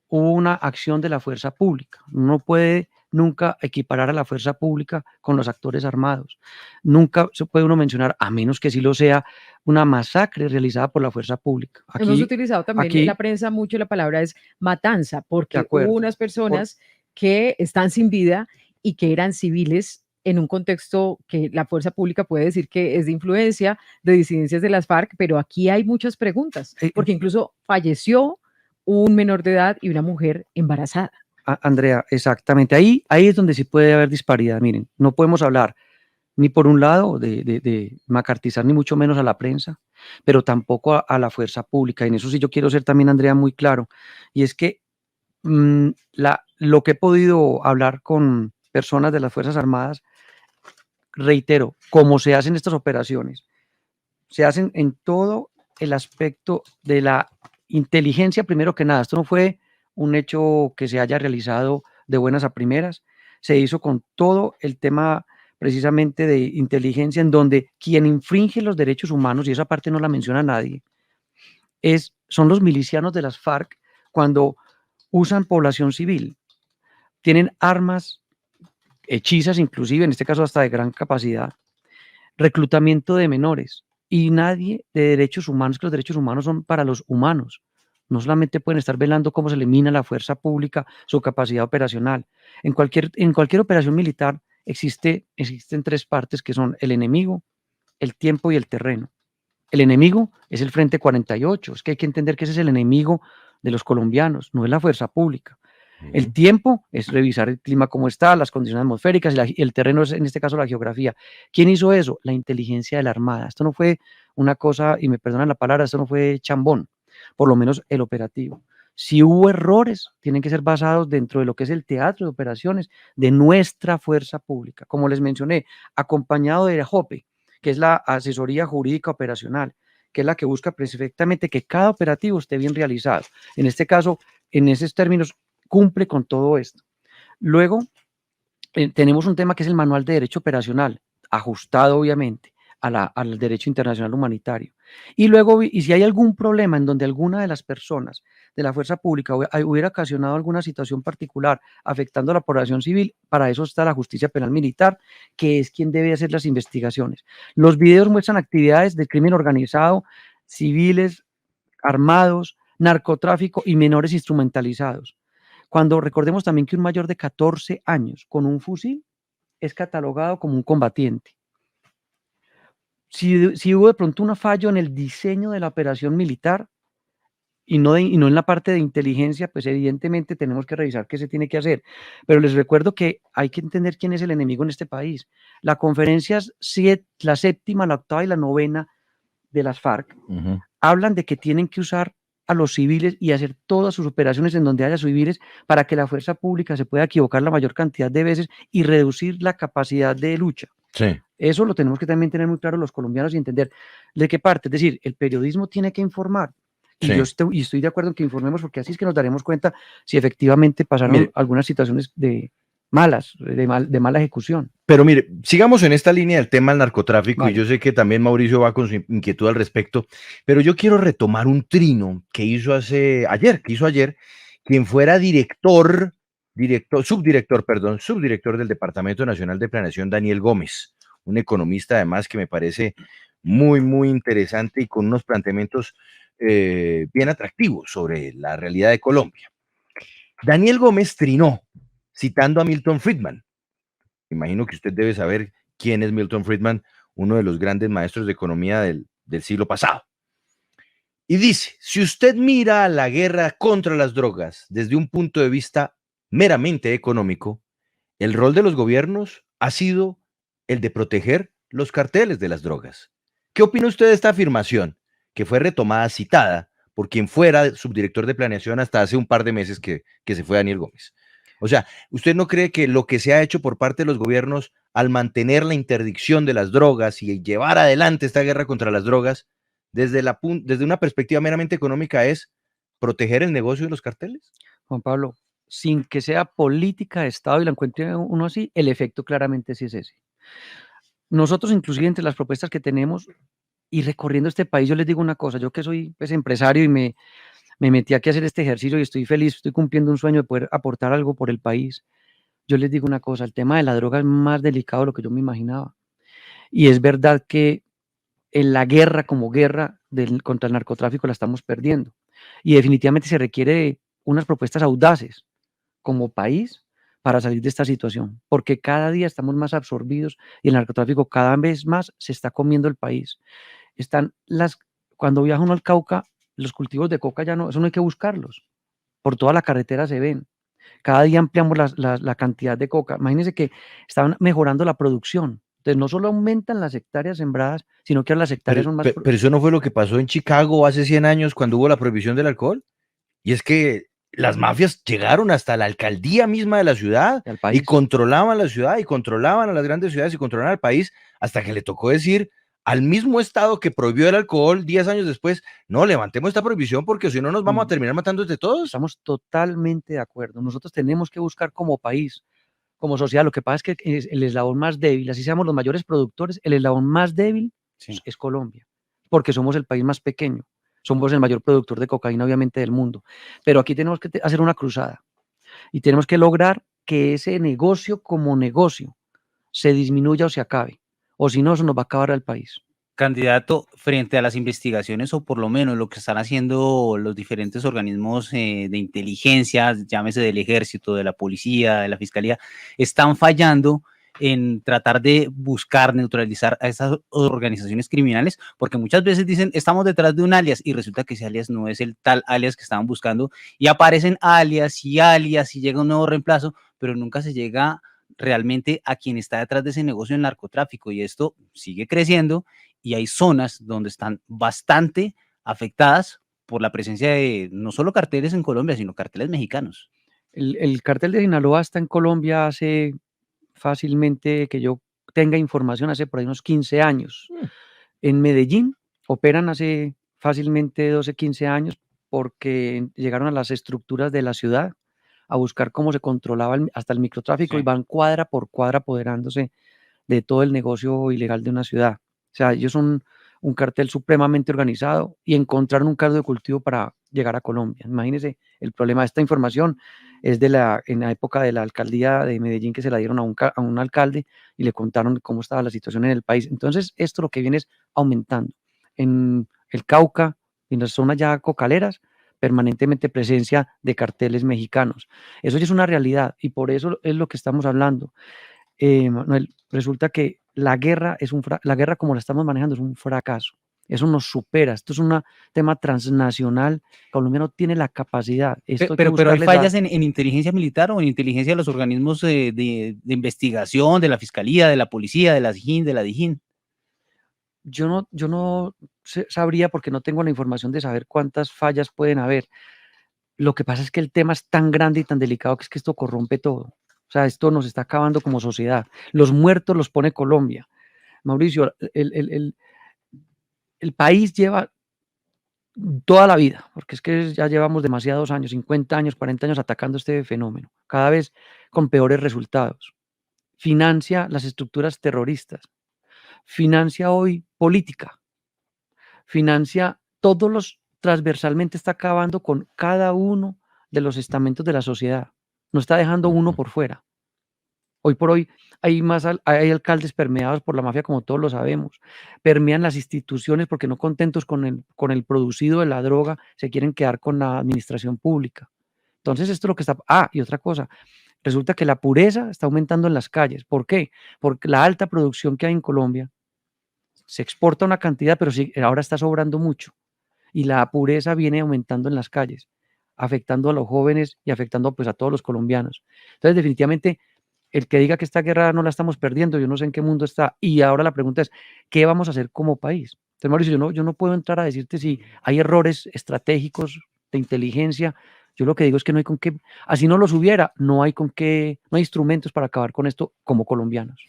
hubo una acción de la fuerza pública. No puede nunca equiparar a la fuerza pública con los actores armados. Nunca se puede uno mencionar, a menos que sí lo sea, una masacre realizada por la fuerza pública. Hemos utilizado también en la prensa mucho la palabra es matanza, porque hubo unas personas que están sin vida y que eran civiles en un contexto que la fuerza pública puede decir que es de influencia, de disidencias de las FARC, pero aquí hay muchas preguntas, porque incluso falleció un menor de edad y una mujer embarazada. Andrea, exactamente. Ahí es donde sí puede haber disparidad. Miren, no podemos hablar ni por un lado de macartizar, ni mucho menos a la prensa, pero tampoco a la fuerza pública. Y en eso sí yo quiero ser también, Andrea, muy claro. Y es que lo que he podido hablar con personas de las Fuerzas Armadas, reitero, como se hacen estas operaciones, se hacen en todo el aspecto de la inteligencia, primero que nada. Esto no fue un hecho que se haya realizado de buenas a primeras, se hizo con todo el tema precisamente de inteligencia, en donde quien infringe los derechos humanos, y esa parte no la menciona nadie, son los milicianos de las FARC cuando usan población civil, tienen armas hechizas, inclusive, en este caso hasta de gran capacidad, reclutamiento de menores, y nadie de derechos humanos, que los derechos humanos son para los humanos. No solamente pueden estar velando cómo se elimina la fuerza pública, su capacidad operacional. En cualquier operación militar existen 3 partes que son el enemigo, el tiempo y el terreno. El enemigo es el Frente 48, es que hay que entender que ese es el enemigo de los colombianos, no es la fuerza pública. El tiempo es revisar el clima como está, las condiciones atmosféricas, y el terreno es en este caso la geografía. ¿Quién hizo eso? La inteligencia de la Armada. Esto no fue una cosa, y me perdonan la palabra, esto no fue chambón, por lo menos el operativo. Si hubo errores, tienen que ser basados dentro de lo que es el teatro de operaciones de nuestra fuerza pública. Como les mencioné, acompañado de AJOPE, que es la asesoría jurídica operacional, que es la que busca perfectamente que cada operativo esté bien realizado. En este caso, en esos términos, cumple con todo esto. Luego, tenemos un tema que es el Manual de Derecho Operacional, ajustado obviamente al derecho internacional humanitario. Y luego, y si hay algún problema en donde alguna de las personas de la fuerza pública hubiera ocasionado alguna situación particular afectando a la población civil, para eso está la justicia penal militar, que es quien debe hacer las investigaciones. Los videos muestran actividades de crimen organizado, civiles, armados, narcotráfico y menores instrumentalizados. Cuando recordemos también que un mayor de 14 años con un fusil es catalogado como un combatiente. Si hubo de pronto un fallo en el diseño de la operación militar y no en la parte de inteligencia, pues evidentemente tenemos que revisar qué se tiene que hacer. Pero les recuerdo que hay que entender quién es el enemigo en este país. La conferencia, la 7ª, la 8ª y la 9ª de las FARC, hablan de que tienen que usar a los civiles y hacer todas sus operaciones en donde haya civiles para que la fuerza pública se pueda equivocar la mayor cantidad de veces y reducir la capacidad de lucha. Sí. Eso lo tenemos que también tener muy claro los colombianos y entender de qué parte. Es decir, el periodismo tiene que informar. Y Sí. estoy de acuerdo en que informemos, porque así es que nos daremos cuenta si efectivamente pasaron Mire. algunas situaciones de mala ejecución. Pero mire, sigamos en esta línea del tema del narcotráfico y Vale. yo sé que también Mauricio va con su inquietud al respecto, pero yo quiero retomar un trino que hizo ayer, quien fuera subdirector del Departamento Nacional de Planeación, Daniel Gómez, un economista además que me parece muy, muy interesante y con unos planteamientos bien atractivos sobre la realidad de Colombia. Daniel Gómez trinó, citando a Milton Friedman. Imagino que usted debe saber quién es Milton Friedman, uno de los grandes maestros de economía del siglo pasado. Y dice, si usted mira la guerra contra las drogas desde un punto de vista meramente económico, el rol de los gobiernos ha sido el de proteger los carteles de las drogas. ¿Qué opina usted de esta afirmación, que fue retomada, citada, por quien fuera subdirector de planeación hasta hace un par de meses que se fue Daniel Gómez? O sea, ¿usted no cree que lo que se ha hecho por parte de los gobiernos al mantener la interdicción de las drogas y llevar adelante esta guerra contra las drogas, desde una perspectiva meramente económica, es proteger el negocio de los carteles? Juan Pablo, sin que sea política de Estado y la encuentre uno así, el efecto claramente sí es ese. Nosotros, inclusive, entre las propuestas que tenemos y recorriendo este país, yo les digo una cosa, yo que soy pues, empresario y me metí aquí a hacer este ejercicio y estoy feliz, estoy cumpliendo un sueño de poder aportar algo por el país. Yo les digo una cosa, el tema de la droga es más delicado de lo que yo me imaginaba. Y es verdad que en la guerra como guerra contra el narcotráfico la estamos perdiendo. Y definitivamente se requiere unas propuestas audaces como país para salir de esta situación, porque cada día estamos más absorbidos y el narcotráfico cada vez más se está comiendo el país. Cuando viaja uno al Cauca, los cultivos de coca ya no, eso no hay que buscarlos. Por toda la carretera se ven. Cada día ampliamos la cantidad de coca. Imagínense que están mejorando la producción. Entonces, no solo aumentan las hectáreas sembradas, sino que ahora las hectáreas son más... Pero eso no fue lo que pasó en Chicago hace 100 años cuando hubo la prohibición del alcohol. Y es que las mafias llegaron hasta la alcaldía misma de la ciudad y controlaban la ciudad y controlaban a las grandes ciudades y controlaban al país hasta que le tocó decir al mismo estado que prohibió el alcohol 10 años después, no, levantemos esta prohibición porque si no nos vamos a terminar matando entre todos. Estamos totalmente de acuerdo. Nosotros tenemos que buscar como país, como sociedad, lo que pasa es que es el eslabón más débil, así seamos los mayores productores, el eslabón más débil es Colombia, porque somos el país más pequeño, somos el mayor productor de cocaína obviamente del mundo, pero aquí tenemos que hacer una cruzada y tenemos que lograr que ese negocio como negocio se disminuya o se acabe, o si no, eso nos va a acabar al país. Candidato, frente a las investigaciones o por lo menos lo que están haciendo los diferentes organismos de inteligencia, llámese del ejército, de la policía, de la fiscalía, están fallando en tratar de buscar neutralizar a esas organizaciones criminales, porque muchas veces dicen estamos detrás de un alias y resulta que ese alias no es el tal alias que estaban buscando y aparecen alias y llega un nuevo reemplazo, pero nunca se llega realmente a quien está detrás de ese negocio del narcotráfico y esto sigue creciendo y hay zonas donde están bastante afectadas por la presencia de no solo carteles en Colombia, sino carteles mexicanos. El cartel de Sinaloa está en Colombia hace fácilmente, que yo tenga información, hace por ahí unos 15 años. En Medellín operan hace fácilmente 12, 15 años porque llegaron a las estructuras de la ciudad a buscar cómo se controlaba hasta el microtráfico y van cuadra por cuadra apoderándose de todo el negocio ilegal de una ciudad. O sea, ellos son un cartel supremamente organizado y encontraron un caldo de cultivo para llegar a Colombia. Imagínense, el problema de esta información es en la época de la alcaldía de Medellín que se la dieron a un alcalde y le contaron cómo estaba la situación en el país. Entonces, esto lo que viene es aumentando. En el Cauca, en las zonas ya cocaleras, permanentemente presencia de carteles mexicanos. Eso ya es una realidad y por eso es lo que estamos hablando. Manuel, resulta que la guerra como la estamos manejando es un fracaso. Eso nos supera. Esto es un tema transnacional. Colombia no tiene la capacidad. Pero hay fallas en inteligencia militar o en inteligencia de los organismos de investigación, de la fiscalía, de la policía, de la SIJIN, de la DIJÍN. Yo no sabría porque no tengo la información de saber cuántas fallas pueden haber. Lo que pasa es que el tema es tan grande y tan delicado que es que esto corrompe todo. O sea, esto nos está acabando como sociedad. Los muertos los pone Colombia. Mauricio, el país lleva toda la vida, porque es que ya llevamos demasiados años, 50 años, 40 años atacando este fenómeno, cada vez con peores resultados. Financia las estructuras terroristas, financia hoy política, financia todos los, transversalmente está acabando con cada uno de los estamentos de la sociedad, no está dejando uno por fuera. Hoy por hoy hay alcaldes permeados por la mafia, como todos lo sabemos. Permean las instituciones porque no contentos con el producido de la droga, se quieren quedar con la administración pública. Entonces, esto es lo que está... Ah, y otra cosa, resulta que la pureza está aumentando en las calles. ¿Por qué? Porque la alta producción que hay en Colombia se exporta una cantidad, pero sí, ahora está sobrando mucho. Y la pureza viene aumentando en las calles, afectando a los jóvenes y afectando pues a todos los colombianos. Entonces, definitivamente, el que diga que esta guerra no la estamos perdiendo, yo no sé en qué mundo está. Y ahora la pregunta es, ¿qué vamos a hacer como país? Entonces, Mauricio, yo no puedo entrar a decirte si hay errores estratégicos de inteligencia. Yo lo que digo es que no hay con qué, así no los hubiera, no hay con qué, no hay instrumentos para acabar con esto como colombianos.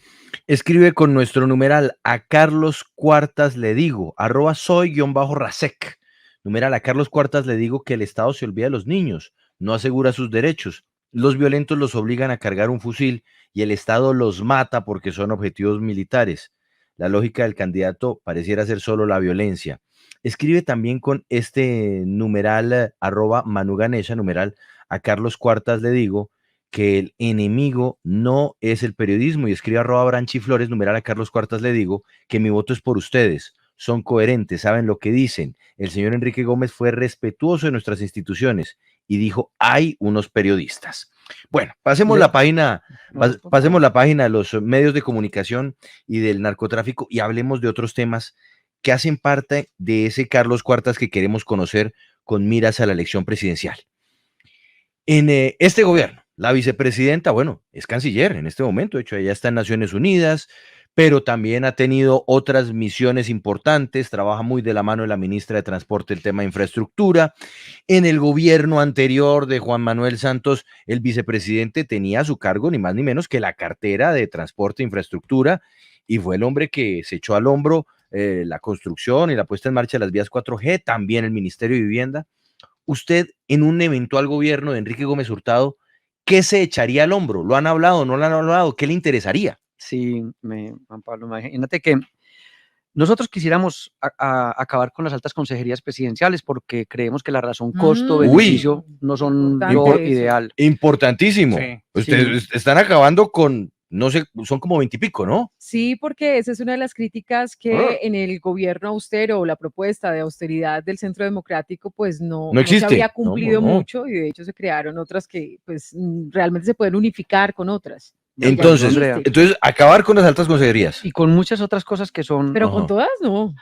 Escribe con nuestro numeral a Carlos Cuartas le digo, @soy_rasek. Numeral a Carlos Cuartas le digo que el Estado se olvida de los niños, no asegura sus derechos. Los violentos los obligan a cargar un fusil y el Estado los mata porque son objetivos militares. La lógica del candidato pareciera ser solo la violencia. Escribe también con este numeral @manuganesha, numeral a Carlos Cuartas le digo que el enemigo no es el periodismo y escribe @branchiflores, numeral a Carlos Cuartas le digo que mi voto es por ustedes. Son coherentes, saben lo que dicen. El señor Enrique Gómez fue respetuoso de nuestras instituciones y dijo, hay unos periodistas. Bueno, pasemos la página de los medios de comunicación y del narcotráfico y hablemos de otros temas que hacen parte de ese Carlos Cuartas que queremos conocer con miras a la elección presidencial. En este gobierno, la vicepresidenta, bueno, es canciller en este momento, de hecho, ella está en Naciones Unidas, pero también ha tenido otras misiones importantes, trabaja muy de la mano de la ministra de Transporte el tema de infraestructura. En el gobierno anterior de Juan Manuel Santos, el vicepresidente tenía a su cargo ni más ni menos que la cartera de Transporte e Infraestructura y fue el hombre que se echó al hombro la construcción y la puesta en marcha de las vías 4G, también el Ministerio de Vivienda. Usted, en un eventual gobierno de Enrique Gómez Hurtado, ¿qué se echaría al hombro? ¿Lo han hablado? ¿No lo han hablado? ¿Qué le interesaría? Sí, Juan Pablo, imagínate que nosotros quisiéramos acabar con las altas consejerías presidenciales porque creemos que la razón costo-beneficio no son lo ideal. Importantísimo. Sí. Ustedes están acabando con, no sé, son como 20 y pico, ¿no? Sí, porque esa es una de las críticas que en el gobierno austero o la propuesta de austeridad del Centro Democrático, pues no se había cumplido mucho y de hecho se crearon otras que pues realmente se pueden unificar con otras. Entonces, acabar con las altas consejerías. Y con muchas otras cosas que son... Pero con todas, no.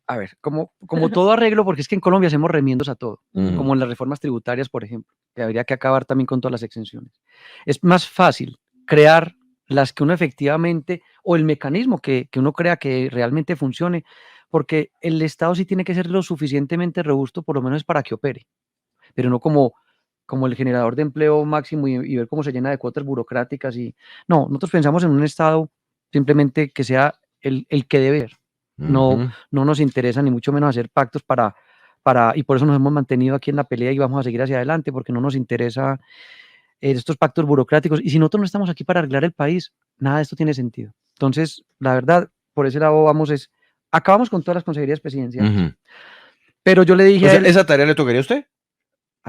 A ver, como todo arreglo, porque es que en Colombia hacemos remiendos a todo, como en las reformas tributarias, por ejemplo, que habría que acabar también con todas las exenciones. Es más fácil crear las que uno efectivamente, o el mecanismo que uno crea que realmente funcione, porque el Estado sí tiene que ser lo suficientemente robusto, por lo menos para que opere, pero no como el generador de empleo máximo y ver cómo se llena de cuotas burocráticas. No, nosotros pensamos en un Estado simplemente que sea el que debe ser. No nos interesa ni mucho menos hacer pactos y por eso nos hemos mantenido aquí en la pelea y vamos a seguir hacia adelante, porque no nos interesa estos pactos burocráticos. Y si nosotros no estamos aquí para arreglar el país, nada de esto tiene sentido. Entonces, la verdad, por ese lado acabamos con todas las consejerías presidenciales. Pero yo le dije a él, ¿esa tarea le tocaría a usted?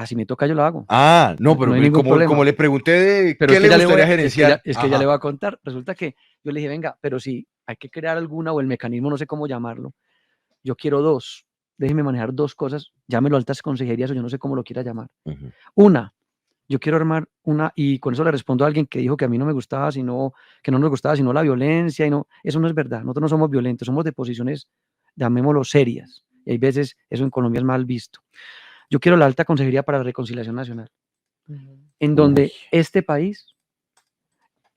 Si me toca, yo lo hago. No, pero no como le pregunté de qué le gustaría gerenciar. Es que ya le voy a contar. Resulta que yo le dije, venga, pero si hay que crear alguna o el mecanismo, no sé cómo llamarlo, yo quiero dos. Déjeme manejar dos cosas, llámelo altas consejerías o yo no sé cómo lo quiera llamar. Una, yo quiero armar una, y con eso le respondo a alguien que dijo que a mí no me gustaba, que no nos gustaba, sino la violencia, eso no es verdad. Nosotros no somos violentos, somos de posiciones, llamémoslo, serias. Y hay veces eso en Colombia es mal visto. Yo quiero la alta consejería para la reconciliación nacional, en donde este país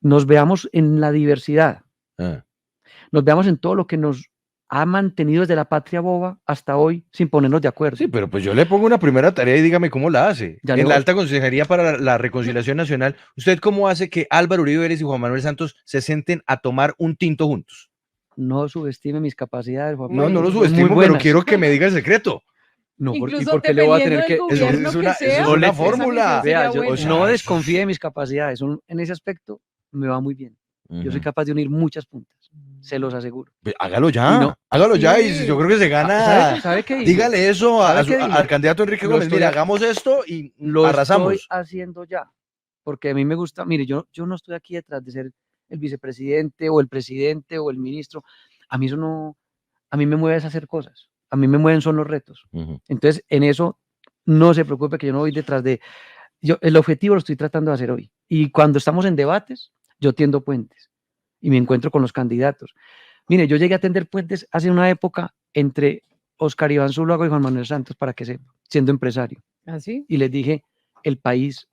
nos veamos en la diversidad, nos veamos en todo lo que nos ha mantenido desde la patria boba hasta hoy sin ponernos de acuerdo. Sí, pero pues yo le pongo una primera tarea y dígame cómo la hace. En la alta consejería para la reconciliación nacional, ¿usted cómo hace que Álvaro Uribe Vélez y Juan Manuel Santos se sienten a tomar un tinto juntos? No subestime mis capacidades, Juan Pablo. No lo subestimo, pero quiero que me diga el secreto. No, ¿y Incluso por qué le voy a tener dependiendo que...? del gobierno que sea, es una esa fórmula. misión sería Vea, yo buena. no desconfíe de mis capacidades, en ese aspecto me va muy bien. Yo soy Ujú. capaz de unir muchas puntas, se los aseguro. Hágalo Y ya, no, hágalo ya y Sí. yo creo que se gana. ¿sabe qué hice? Dígale eso ¿Sabe qué al dije? candidato Enrique Lo Gómez. estoy Mire, ha- hagamos esto y Lo estoy arrasamos. haciendo ya, porque a mí me gusta, mire, yo no estoy aquí detrás de ser el vicepresidente o el presidente o el ministro. A mí eso no, a mí me mueve es hacer cosas, a mí me mueven son los retos. Ujú. Entonces, en eso no se preocupe que yo no voy detrás de, el objetivo lo estoy tratando de hacer hoy. Y cuando estamos en debates, yo tiendo puentes y me encuentro con los candidatos. Mire, yo llegué a tender puentes hace una época entre Óscar Iván Zuluaga y Juan Manuel Santos, para que sepa, siendo empresario. ¿Así? Y les dije, el país,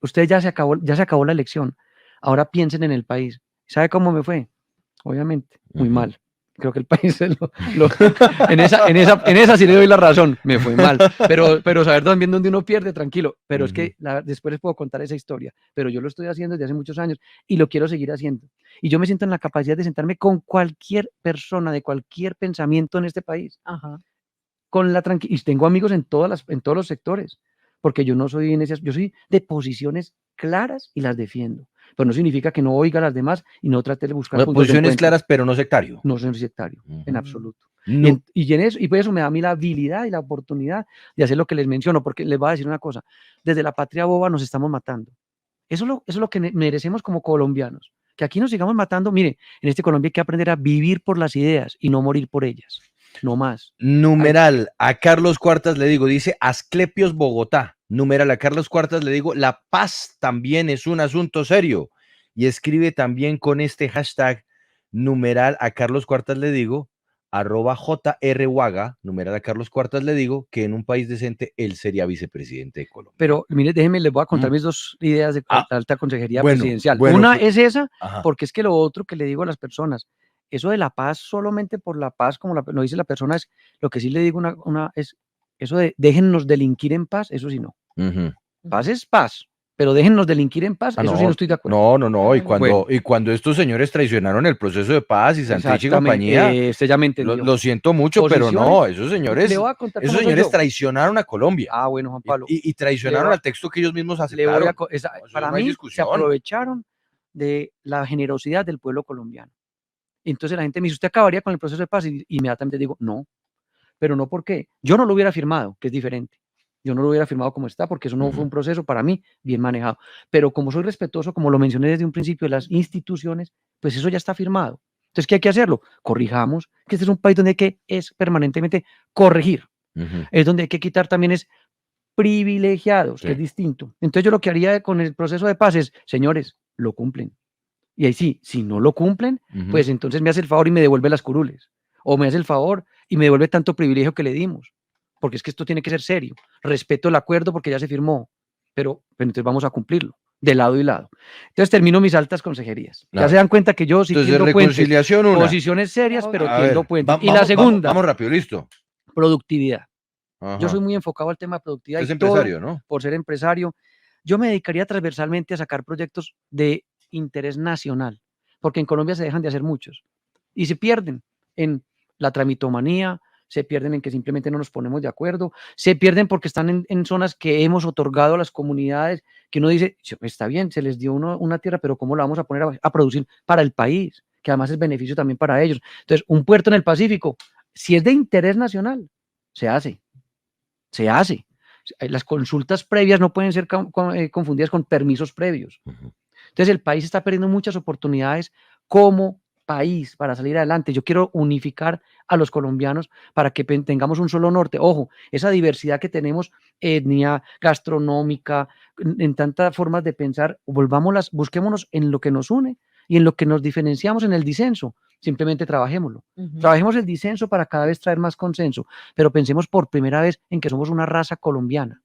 usted ya se acabó la elección, ahora piensen en el país. ¿Sabe cómo me fue? Obviamente, muy Ujú. mal. Creo que el país en esa sí le doy la razón, me fue mal. Pero saber también dónde uno pierde, tranquilo. Pero es que después les puedo contar esa historia. Pero yo lo estoy haciendo desde hace muchos años y lo quiero seguir haciendo. Y yo me siento en la capacidad de sentarme con cualquier persona de cualquier pensamiento en este país, Ajá. con la tranquilidad. Y tengo amigos en todos los sectores, porque yo no soy yo soy de posiciones claras y las defiendo. Pero no significa que no oiga a las demás y no trate de buscar puntos de Posiciones encuentro. claras, pero no sectario. No soy sectario, en Ujú. absoluto. No. Y por eso me da a mí la habilidad y la oportunidad de hacer lo que les menciono, porque les voy a decir una cosa, desde la patria boba nos estamos matando. Eso es lo que merecemos como colombianos, que aquí nos sigamos matando. Mire, en este Colombia hay que aprender a vivir por las ideas y no morir por ellas, no más. Numeral, a Carlos Cuartas le digo, dice Asclepios Bogotá. Numeral, a Carlos Cuartas le digo, la paz también es un asunto serio. Y escribe también con este hashtag, numeral, a Carlos Cuartas le digo, @JRWaga, numeral, a Carlos Cuartas le digo, que en un país decente él sería vicepresidente de Colombia. Pero mire, déjenme, les voy a contar mis dos ideas de alta consejería presidencial. Una es esa, porque es que lo otro que le digo a las personas, eso de la paz solamente por la paz, como lo dice la persona, es lo que sí le digo es eso de déjennos delinquir en paz, eso sí no. Paz es paz, pero déjennos delinquir en paz, eso sí no estoy de acuerdo. No, y cuando estos señores traicionaron el proceso de paz y Santrich y compañía, usted ya me entendió. lo siento mucho, pero no, esos señores traicionaron a Colombia. Ah, bueno, Juan Pablo. Y traicionaron al texto que ellos mismos aceptaron. Para no hay mí, discusión. se aprovecharon de la generosidad del pueblo colombiano. Entonces la gente me dice, ¿usted acabaría con el proceso de paz? Y inmediatamente digo, no. Pero no porque yo no lo hubiera firmado, que es diferente. Yo no lo hubiera firmado como está, porque eso no fue un proceso para mí bien manejado. Pero como soy respetuoso, como lo mencioné desde un principio, de las instituciones, pues eso ya está firmado. Entonces, ¿qué hay que hacerlo? Corrijamos, que este es un país donde hay que permanentemente corregir. Es donde hay que quitar también privilegiados, que es distinto. Entonces, yo lo que haría con el proceso de paz es, señores, lo cumplen. Y ahí sí, si no lo cumplen, pues entonces me hace el favor y me devuelve las curules. O me hace el favor y me devuelve tanto privilegio que le dimos. Porque es que esto tiene que ser serio. Respeto el acuerdo porque ya se firmó, pero entonces vamos a cumplirlo, de lado y lado. Entonces termino mis altas consejerías. Ya se dan cuenta que yo sí tiendo reconciliación puentes, posiciones serias, pero tiendo puentes. Y la vamos, segunda, vamos rápido, listo. Productividad. Ajá. Yo soy muy enfocado al tema de productividad. Es empresario, ¿no? Por ser empresario, yo me dedicaría transversalmente a sacar proyectos de interés nacional, porque en Colombia se dejan de hacer muchos y se pierden en la tramitomanía, se pierden en que simplemente no nos ponemos de acuerdo, se pierden porque están en zonas que hemos otorgado a las comunidades, que uno dice, está bien, se les dio una tierra, pero ¿cómo la vamos a poner a producir para el país? Que además es beneficio también para ellos. Entonces, un puerto en el Pacífico, si es de interés nacional, se hace. Las consultas previas no pueden ser confundidas con permisos previos. Entonces, el país está perdiendo muchas oportunidades como país para salir adelante. Yo quiero unificar a los colombianos para que tengamos un solo norte. Ojo, esa diversidad que tenemos, etnia, gastronómica, en tantas formas de pensar, busquémonos en lo que nos une y en lo que nos diferenciamos en el disenso. Simplemente trabajémoslo. Trabajemos el disenso para cada vez traer más consenso, pero pensemos por primera vez en que somos una raza colombiana.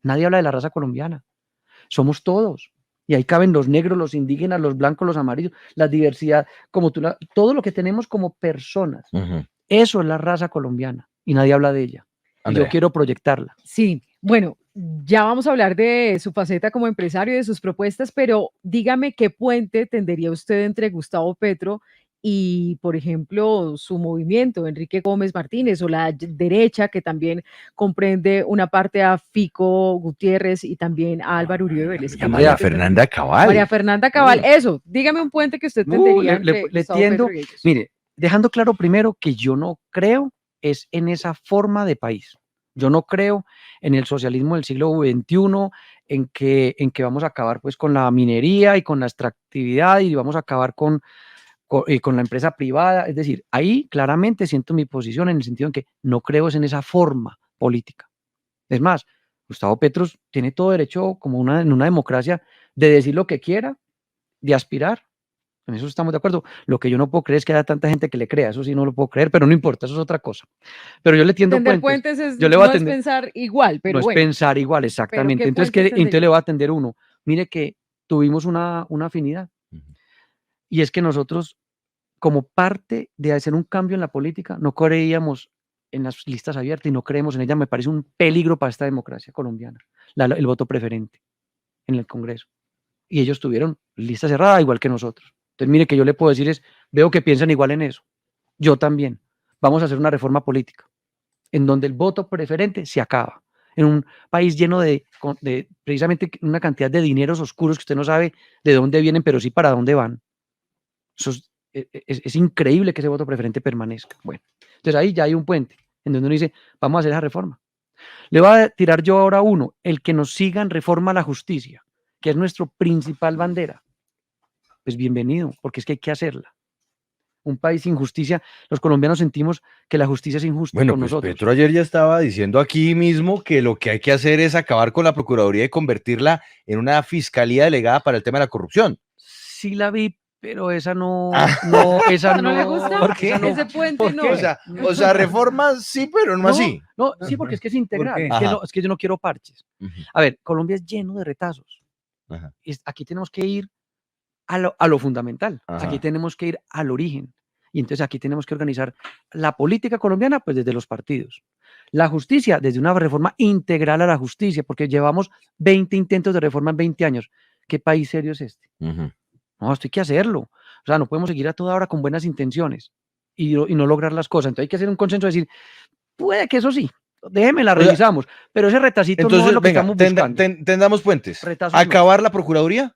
Nadie habla de la raza colombiana. Somos todos. Y ahí caben los negros, los indígenas, los blancos, los amarillos, la diversidad, todo lo que tenemos como personas. Eso es la raza colombiana y nadie habla de ella. Y yo quiero proyectarla. Sí, bueno, ya vamos a hablar de su faceta como empresario y de sus propuestas, pero dígame qué puente tendería usted entre Gustavo Petro y, por ejemplo, su movimiento, Enrique Gómez Martínez, o la derecha, que también comprende una parte a Fico Gutiérrez y también a Álvaro Uribe Vélez. Y ¿Qué a puede María entender? Fernanda Cabal. María Fernanda Cabal, eso, dígame un puente que usted entendería Le entre Gustavo entiendo. Petro y ellos. Mire, dejando claro primero que yo no creo es en esa forma de país. Yo no creo en el socialismo del siglo XXI, en que vamos a acabar pues con la minería y con la extractividad y vamos a acabar con la empresa privada. Es decir, ahí claramente siento mi posición en el sentido en que no creo es en esa forma política. Es más, Gustavo Petro tiene todo derecho, como en una democracia, de decir lo que quiera, de aspirar. En eso estamos de acuerdo. Lo que yo no puedo creer es que haya tanta gente que le crea. Eso sí no lo puedo creer, pero no importa, eso es otra cosa. Pero yo le tiendo Tender puentes. puentes Yo le voy a no es tender, pensar igual, pero no es bueno. pensar igual, Pero exactamente. ¿qué Entonces, puentes entonces le tendería? voy a atender uno. Mire que tuvimos una afinidad. Y es que nosotros, como parte de hacer un cambio en la política, no creíamos en las listas abiertas y no creemos en ellas. Me parece un peligro para esta democracia colombiana, el voto preferente en el Congreso. Y ellos tuvieron lista cerrada igual que nosotros. Entonces, mire que yo le puedo decir es, veo que piensan igual en eso. Yo también. Vamos a hacer una reforma política en donde el voto preferente se acaba. En un país lleno de precisamente una cantidad de dineros oscuros que usted no sabe de dónde vienen, pero sí para dónde van. Eso es increíble que ese voto preferente permanezca. Bueno, entonces ahí ya hay un puente en donde uno dice, vamos a hacer esa reforma. Le voy a tirar yo ahora uno, el que nos siga en reforma a la justicia, que es nuestro principal bandera. Pues bienvenido, porque es que hay que hacerla. Un país sin justicia, los colombianos sentimos que la justicia es injusta Bueno, con pues nosotros. Petro ayer ya estaba diciendo aquí mismo que lo que hay que hacer es acabar con la Procuraduría y convertirla en una fiscalía delegada para el tema de la corrupción. Sí la vi, pero esa no, ¿Esa no le gusta? ¿Por qué? Ese puente ¿Por no. qué? O sea, reformas sí, pero no, así. No, sí, porque es que es integral. qué? Es que yo no quiero parches. A ver, Colombia es lleno de retazos. Ajá. Aquí tenemos que ir a lo fundamental. Ajá. Aquí tenemos que ir al origen. Y entonces aquí tenemos que organizar la política colombiana pues desde los partidos. La justicia desde una reforma integral a la justicia, porque llevamos 20 intentos de reforma en 20 años. ¿Qué país serio es este? No, esto hay que hacerlo. O sea, no podemos seguir a toda hora con buenas intenciones y no lograr las cosas. Entonces hay que hacer un consenso de decir, puede que eso sí, déjeme la revisamos, pero ese retacito no es lo que estamos buscando. Tendamos puentes. Retazos no. ¿Acabar la Procuraduría?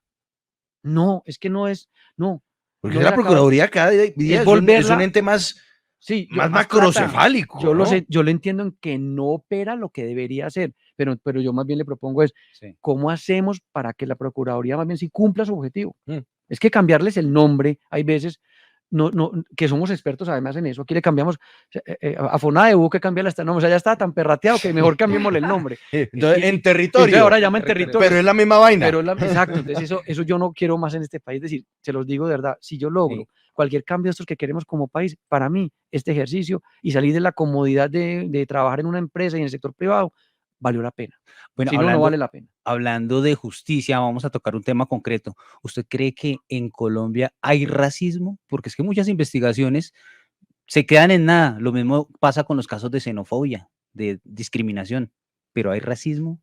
No, es que no es, no. Porque no la es acabar, Procuraduría cada día es un ente más, sí, más más macrocefálico. Yo ¿no? lo sé, yo lo entiendo en que no opera lo que debería hacer, pero yo más bien le propongo es, ¿cómo hacemos para que la Procuraduría más bien sí cumpla su objetivo? Es que cambiarles el nombre, hay veces, que somos expertos además en eso, aquí le cambiamos, a Fonadebu que cambia hasta nombre, o sea, ya está tan perrateado que mejor cambiémosle el nombre. Entonces, en Entonces territorio. ahora llama en territorio. Pero es la misma vaina. Exacto, entonces eso yo no quiero más en este país, es decir, se los digo de verdad, si yo logro cualquier cambio de estos que queremos como país, para mí, este ejercicio y salir de la comodidad de trabajar en una empresa y en el sector privado, valió la pena. Bueno, si no vale la pena. Hablando de justicia, vamos a tocar un tema concreto. ¿Usted cree que en Colombia hay racismo? Porque es que muchas investigaciones se quedan en nada. Lo mismo pasa con los casos de xenofobia, de discriminación. ¿Pero hay racismo?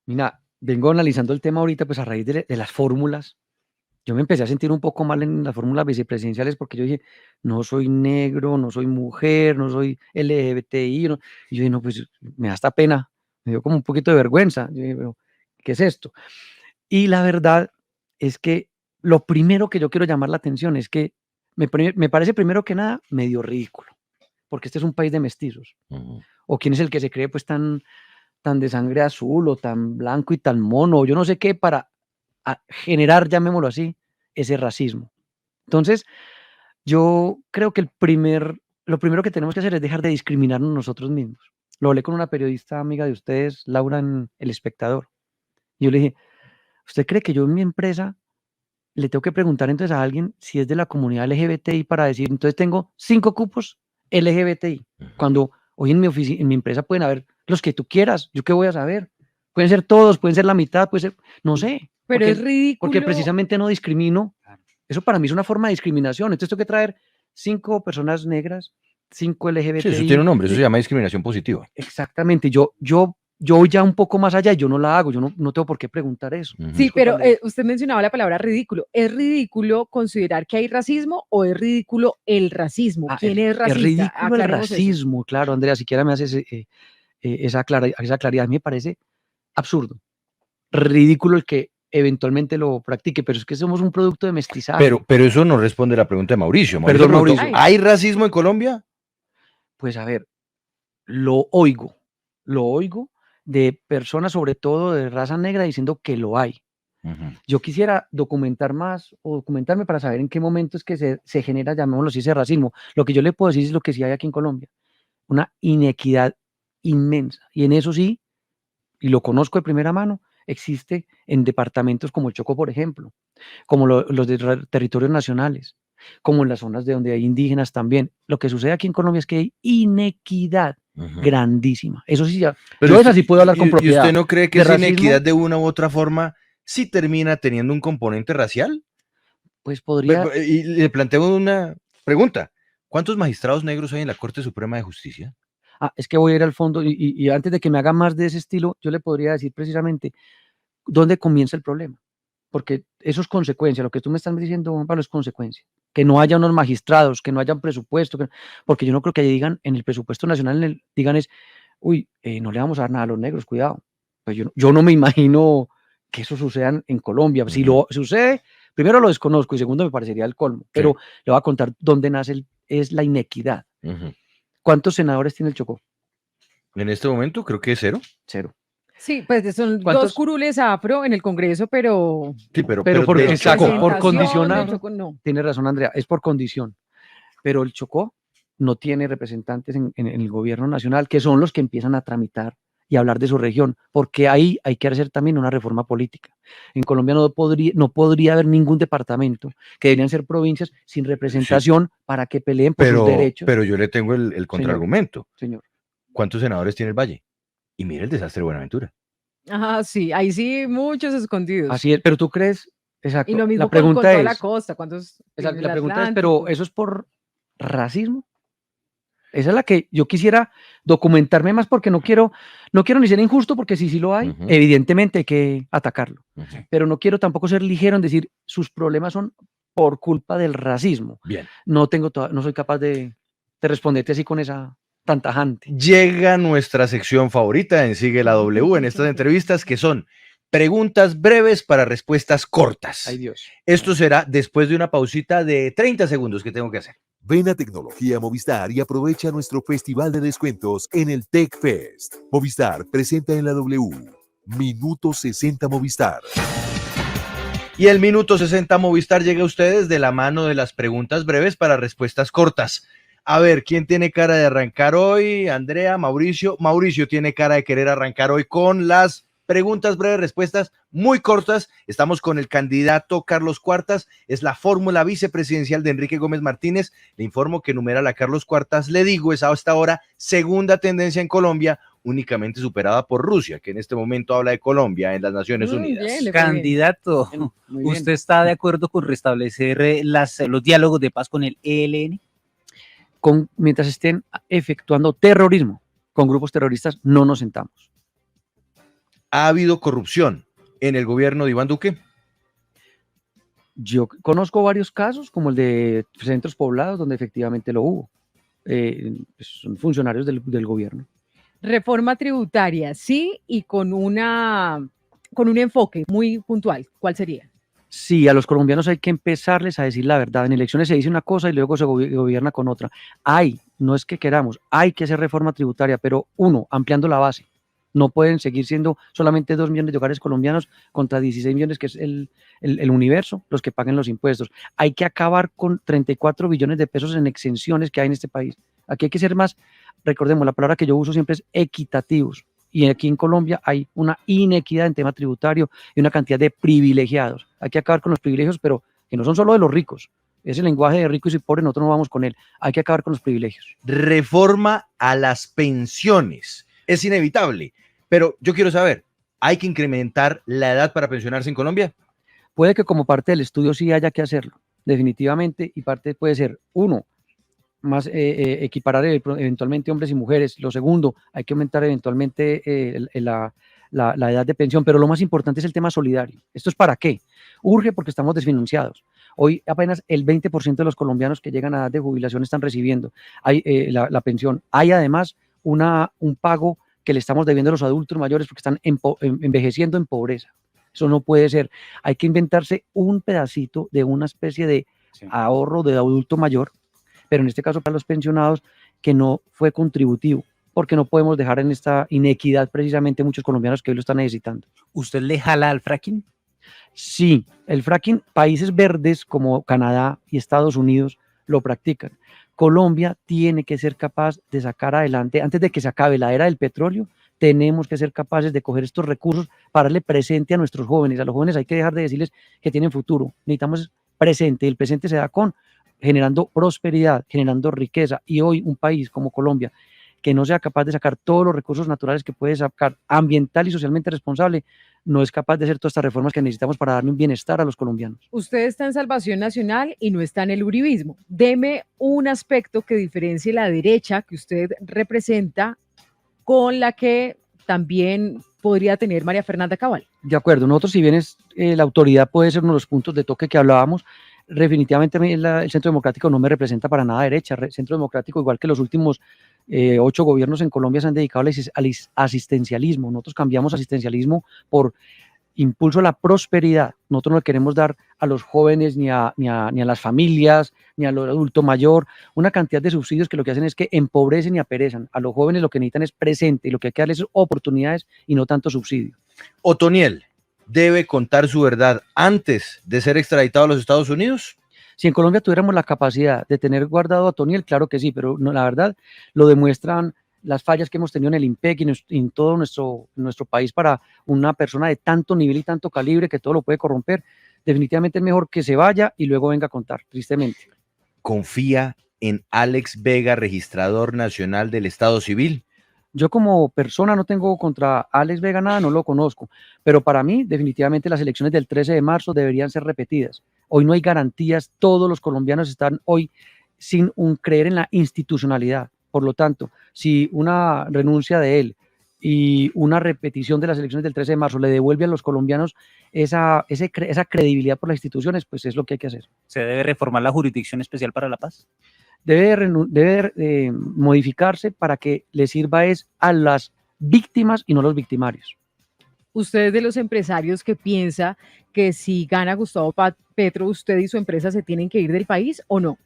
Mira, vengo analizando el tema ahorita, pues a raíz de las fórmulas. Yo me empecé a sentir un poco mal en las fórmulas vicepresidenciales porque yo dije, no soy negro, no soy mujer, no soy LGBTI. No. Y yo dije, no, pues me da esta pena, me dio como un poquito de vergüenza. Yo dije, pero, ¿qué es esto? Y la verdad es que lo primero que yo quiero llamar la atención es que me parece primero que nada medio ridículo, porque este es un país de mestizos. O quién es el que se cree pues tan de sangre azul o tan blanco y tan mono, o yo no sé qué, para generar, llamémoslo así, ese racismo. Entonces, yo creo que lo primero que tenemos que hacer es dejar de discriminarnos nosotros mismos. Lo hablé con una periodista amiga de ustedes, Laura, en El Espectador. Y yo le dije, ¿usted cree que yo en mi empresa le tengo que preguntar entonces a alguien si es de la comunidad LGBTI para decir, entonces tengo 5 cupos LGBTI? Cuando hoy en mi empresa pueden haber los que tú quieras, ¿yo qué voy a saber? Pueden ser todos, pueden ser la mitad, puede ser, no sé. Pero porque, es ridículo. Porque precisamente no discrimino. Eso para mí es una forma de discriminación. Entonces tengo que traer 5 personas negras, 5 LGBTI. Sí, eso tiene un nombre, eso se llama discriminación positiva. Exactamente. Yo yo voy ya un poco más allá y yo no la hago, yo no tengo por qué preguntar eso. Sí, pero Discúlpame. usted mencionaba la palabra ridículo. ¿Es ridículo considerar que hay racismo o es ridículo el racismo? ¿Quién es Es racista? ridículo el Aclaremos eso. racismo, claro, Andrea, siquiera me haces esa claridad, a mí me parece absurdo, ridículo el que eventualmente lo practique, pero es que somos un producto de mestizaje. Pero eso no responde a la pregunta de Mauricio. Perdón, preguntó, Mauricio. ¿hay racismo en Colombia? Pues a ver, lo oigo de personas, sobre todo de raza negra, diciendo que lo hay. Yo quisiera documentar más o documentarme para saber en qué momento es que se genera, llamémoslo así, ese racismo. Lo que yo le puedo decir es lo que sí hay aquí en Colombia, una inequidad inmensa. Y en eso sí, y lo conozco de primera mano, existe en departamentos como el Chocó, por ejemplo, como los de territorios nacionales, como en las zonas de donde hay indígenas también. Lo que sucede aquí en Colombia es que hay inequidad grandísima. Eso sí, yo de esa sí puedo hablar con ¿Y propiedad. usted no cree que De esa racismo, inequidad de una u otra forma sí termina teniendo un componente racial? pues podría, Y le planteo una pregunta. ¿Cuántos magistrados negros hay en la Corte Suprema de Justicia? es que voy a ir al fondo y antes de que me haga más de ese estilo, yo le podría decir precisamente dónde comienza el problema, porque eso es consecuencia, lo que tú me estás diciendo, Juan Pablo, es consecuencia, que no haya unos magistrados, que no haya un presupuesto, porque yo no creo que digan en el presupuesto nacional, digan uy, no le vamos a dar nada a los negros, cuidado, pues yo no me imagino que eso suceda en Colombia, si lo sucede, primero lo desconozco y segundo me parecería el colmo, pero le voy a contar dónde nace es la inequidad. ¿Cuántos senadores tiene el Chocó? En este momento creo que es cero. Cero. Sí, pues son ¿Cuántos? 2 curules afro en el Congreso, pero Sí, pero porque del Chocó. por presentación condicionar, del Chocó no. tiene razón Andrea, es por condición, pero el Chocó no tiene representantes en el gobierno nacional, que son los que empiezan a tramitar y hablar de su región, porque ahí hay que hacer también una reforma política. En Colombia no podría haber ningún departamento, que deberían ser provincias sin representación para que peleen por sus derechos. Pero yo le tengo el contraargumento. Señor. ¿Cuántos senadores tiene el Valle? Y mire el desastre de Buenaventura. Ajá, sí, ahí sí, muchos escondidos. Así es, pero tú crees, exacto. Y lo mismo la pregunta con toda es, la costa, ¿cuántos? exacto, el la pregunta es, Atlántico. pero ¿eso es por racismo? Esa es la que yo quisiera documentarme más porque no quiero ni ser injusto porque sí lo hay, evidentemente hay que atacarlo, pero no quiero tampoco ser ligero en decir sus problemas son por culpa del racismo. Bien. No soy capaz de responderte así con esa tan tajante. Llega nuestra sección favorita en Sigue la W en estas entrevistas, que son preguntas breves para respuestas cortas. Ay, Dios. Esto será después de una pausita de 30 segundos que tengo que hacer. Ven a Tecnología Movistar y aprovecha nuestro festival de descuentos en el Tech Fest. Movistar presenta en la W Minuto 60 Movistar. Y el Minuto 60 Movistar llega a ustedes de la mano de las preguntas breves para respuestas cortas. A ver, ¿quién tiene cara de arrancar hoy? Andrea, Mauricio. Mauricio tiene cara de querer arrancar hoy con las preguntas breves, respuestas muy cortas. Estamos con el candidato Carlos Cuartas, es la fórmula vicepresidencial de Enrique Gómez Martínez. Le informo que numeral a Carlos Cuartas, le digo, es hasta ahora segunda tendencia en Colombia, únicamente superada por Rusia, que en este momento habla de Colombia en las Naciones Unidas. Bien, Candidato, Muy bien. ¿usted está de acuerdo con restablecer los diálogos de paz con el ELN? Mientras estén efectuando terrorismo con grupos terroristas, no nos sentamos. ¿Ha habido corrupción en el gobierno de Iván Duque? Yo conozco varios casos, como el de centros poblados, donde efectivamente lo hubo. Son funcionarios del gobierno. Reforma tributaria, sí, y con un enfoque muy puntual. ¿Cuál sería? Sí, a los colombianos hay que empezarles a decir la verdad. En elecciones se dice una cosa y luego se gobierna con otra. No es que queramos, hay que hacer reforma tributaria, pero ampliando la base. No pueden seguir siendo solamente 2 millones de hogares colombianos contra 16 millones, que es el universo, los que paguen los impuestos. Hay que acabar con 34 billones de pesos en exenciones que hay en este país. Aquí hay que ser más, recordemos, la palabra que yo uso siempre es equitativos. Y aquí en Colombia hay una inequidad en tema tributario y una cantidad de privilegiados. Hay que acabar con los privilegios, pero que no son solo de los ricos. Ese lenguaje de ricos y pobres, nosotros no vamos con él. Hay que acabar con los privilegios. Reforma a las pensiones. Es inevitable, pero yo quiero saber, ¿hay que incrementar la edad para pensionarse en Colombia? Puede que como parte del estudio sí haya que hacerlo, definitivamente, y parte puede ser, equiparar eventualmente hombres y mujeres. Lo segundo, hay que aumentar eventualmente la edad de pensión, pero lo más importante es el tema solidario. ¿Esto es para qué? Urge porque estamos desfinanciados. Hoy apenas el 20% de los colombianos que llegan a edad de jubilación están recibiendo la pensión. Hay además un pago que le estamos debiendo a los adultos mayores porque están envejeciendo en pobreza. Eso no puede ser. Hay que inventarse un pedacito de una especie de ahorro de adulto mayor, pero en este caso para los pensionados, que no fue contributivo, porque no podemos dejar en esta inequidad precisamente muchos colombianos que hoy lo están necesitando. ¿Usted le jala al fracking? Sí, el fracking, países verdes como Canadá y Estados Unidos lo practican. Colombia tiene que ser capaz de sacar adelante, antes de que se acabe la era del petróleo, tenemos que ser capaces de coger estos recursos para darle presente a nuestros jóvenes. A los jóvenes hay que dejar de decirles que tienen futuro. Necesitamos presente, y el presente se da generando prosperidad, generando riqueza. Y hoy un país como Colombia, que no sea capaz de sacar todos los recursos naturales que puede sacar, ambiental y socialmente responsable, no es capaz de hacer todas estas reformas que necesitamos para darle un bienestar a los colombianos. Usted está en Salvación Nacional y no está en el uribismo. Deme un aspecto que diferencie la derecha que usted representa con la que también podría tener María Fernanda Cabal. De acuerdo, nosotros si bien la autoridad puede ser uno de los puntos de toque que hablábamos, definitivamente el Centro Democrático no me representa para nada derecha. El Centro Democrático, igual que los últimos 8 gobiernos en Colombia, se han dedicado al asistencialismo. Nosotros cambiamos asistencialismo por impulso a la prosperidad. Nosotros no le queremos dar a los jóvenes, ni a las familias, ni al adulto mayor, una cantidad de subsidios que lo que hacen es que empobrecen y aperezan. A los jóvenes lo que necesitan es presente y lo que hay que darles es oportunidades y no tanto subsidio. Otoniel, ¿debe contar su verdad antes de ser extraditado a los Estados Unidos? Si en Colombia tuviéramos la capacidad de tener guardado a Otoniel, claro que sí, pero no, la verdad lo demuestran las fallas que hemos tenido en el IMPEC y en todo nuestro país para una persona de tanto nivel y tanto calibre que todo lo puede corromper. Definitivamente es mejor que se vaya y luego venga a contar, tristemente. ¿Confía en Alex Vega, registrador nacional del Estado Civil? Yo como persona no tengo contra Alex Vega nada, no lo conozco, pero para mí definitivamente las elecciones del 13 de marzo deberían ser repetidas. Hoy no hay garantías, todos los colombianos están hoy sin creer en la institucionalidad. Por lo tanto, si una renuncia de él y una repetición de las elecciones del 13 de marzo le devuelve a los colombianos esa credibilidad por las instituciones, pues es lo que hay que hacer. ¿Se debe reformar la Jurisdicción Especial para la Paz? Debe modificarse para que le sirva a las víctimas y no a los victimarios. ¿Usted es de los empresarios que piensa que si gana Gustavo Petro, usted y su empresa se tienen que ir del país o no?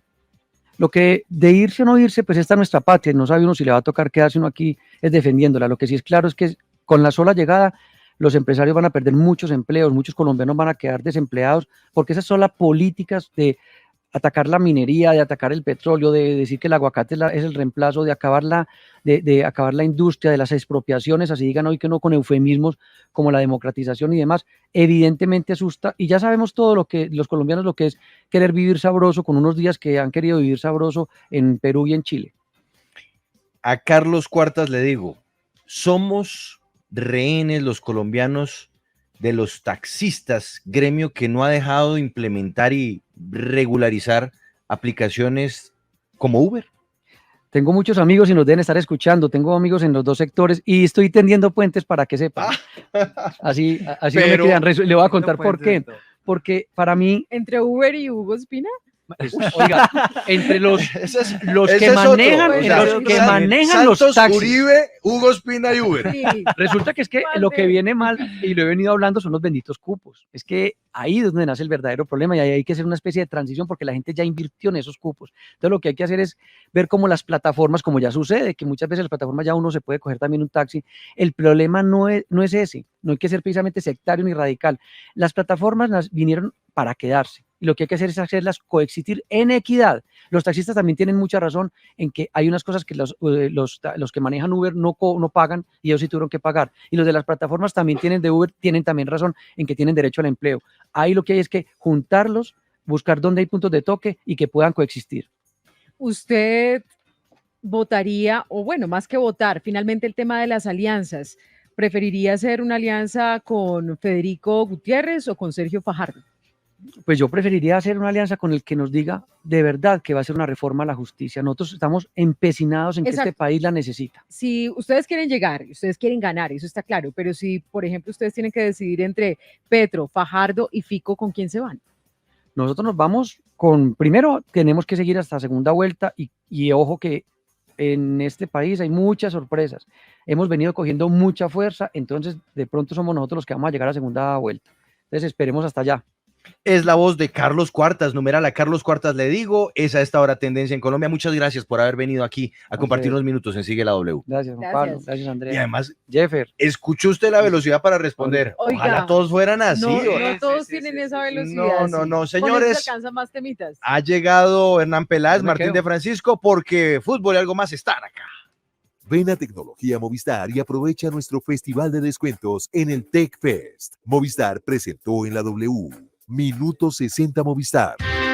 Lo que de irse o no irse, pues esta es nuestra patria, no sabe uno si le va a tocar quedarse uno aquí es defendiéndola. Lo que sí es claro es que con la sola llegada los empresarios van a perder muchos empleos, muchos colombianos van a quedar desempleados, porque esas son las políticas de atacar la minería, de atacar el petróleo, de decir que el aguacate es el reemplazo, de acabar la industria, de las expropiaciones, así digan hoy que no con eufemismos como la democratización y demás, evidentemente asusta, y ya sabemos todo lo que los colombianos lo que es querer vivir sabroso con unos días que han querido vivir sabroso en Perú y en Chile. A Carlos Cuartas le digo, somos rehenes los colombianos de los taxistas, gremio que no ha dejado de implementar y regularizar aplicaciones como Uber. Tengo muchos amigos y nos deben estar escuchando, tengo amigos en los dos sectores y estoy tendiendo puentes para que sepan. Así pero, no me quedan. Le voy a contar por qué. Porque para mí... ¿Entre Uber y Hugo Espina? Oiga, entre los que manejan los taxis. Uribe, Hugo Espina y Uber. Sí. Resulta que es que lo que viene mal, y lo he venido hablando, son los benditos cupos. Es que ahí es donde nace el verdadero problema y ahí hay que hacer una especie de transición porque la gente ya invirtió en esos cupos. Entonces lo que hay que hacer es ver cómo las plataformas, como ya sucede, que muchas veces las plataformas ya uno se puede coger también un taxi. El problema no es ese, no hay que ser precisamente sectario ni radical. Las plataformas vinieron para quedarse. Y lo que hay que hacer es hacerlas coexistir en equidad. Los taxistas también tienen mucha razón en que hay unas cosas que los que manejan Uber no pagan y ellos sí tuvieron que pagar. Y los de las plataformas también de Uber tienen también razón en que tienen derecho al empleo. Ahí lo que hay es que juntarlos, buscar dónde hay puntos de toque y que puedan coexistir. ¿Usted votaría, o bueno, más que votar, finalmente el tema de las alianzas, preferiría hacer una alianza con Federico Gutiérrez o con Sergio Fajardo? Pues yo preferiría hacer una alianza con el que nos diga de verdad que va a ser una reforma a la justicia. Nosotros estamos empecinados en que este Exacto. país la necesita. Si ustedes quieren llegar, ustedes quieren ganar, eso está claro, pero si, por ejemplo, ustedes tienen que decidir entre Petro, Fajardo y Fico, ¿con quién se van? Nosotros nos vamos con, primero tenemos que seguir hasta segunda vuelta y ojo que en este país hay muchas sorpresas. Hemos venido cogiendo mucha fuerza, entonces de pronto somos nosotros los que vamos a llegar a segunda vuelta. Entonces esperemos hasta allá. Es la voz de Carlos Cuartas, numeral a Carlos Cuartas le digo, es a esta hora tendencia en Colombia. Muchas gracias por haber venido aquí a compartir unos minutos en Sigue la W. Gracias, Juan Pablo. Gracias, Andrea. Y además, Jeffer, escuchó usted la velocidad para responder. Oiga, Ojalá todos fueran así. No, ¿o? no todos tienen esa velocidad. No, Con señores. eso se alcanzan más temitas. Ha llegado Hernán Peláez, Yo me Martín quedo. de Francisco, porque fútbol y algo más están acá. Ven a Tecnología Movistar y aprovecha nuestro festival de descuentos en el Tech Fest. Movistar presentó en la W. Minuto 60 Movistar.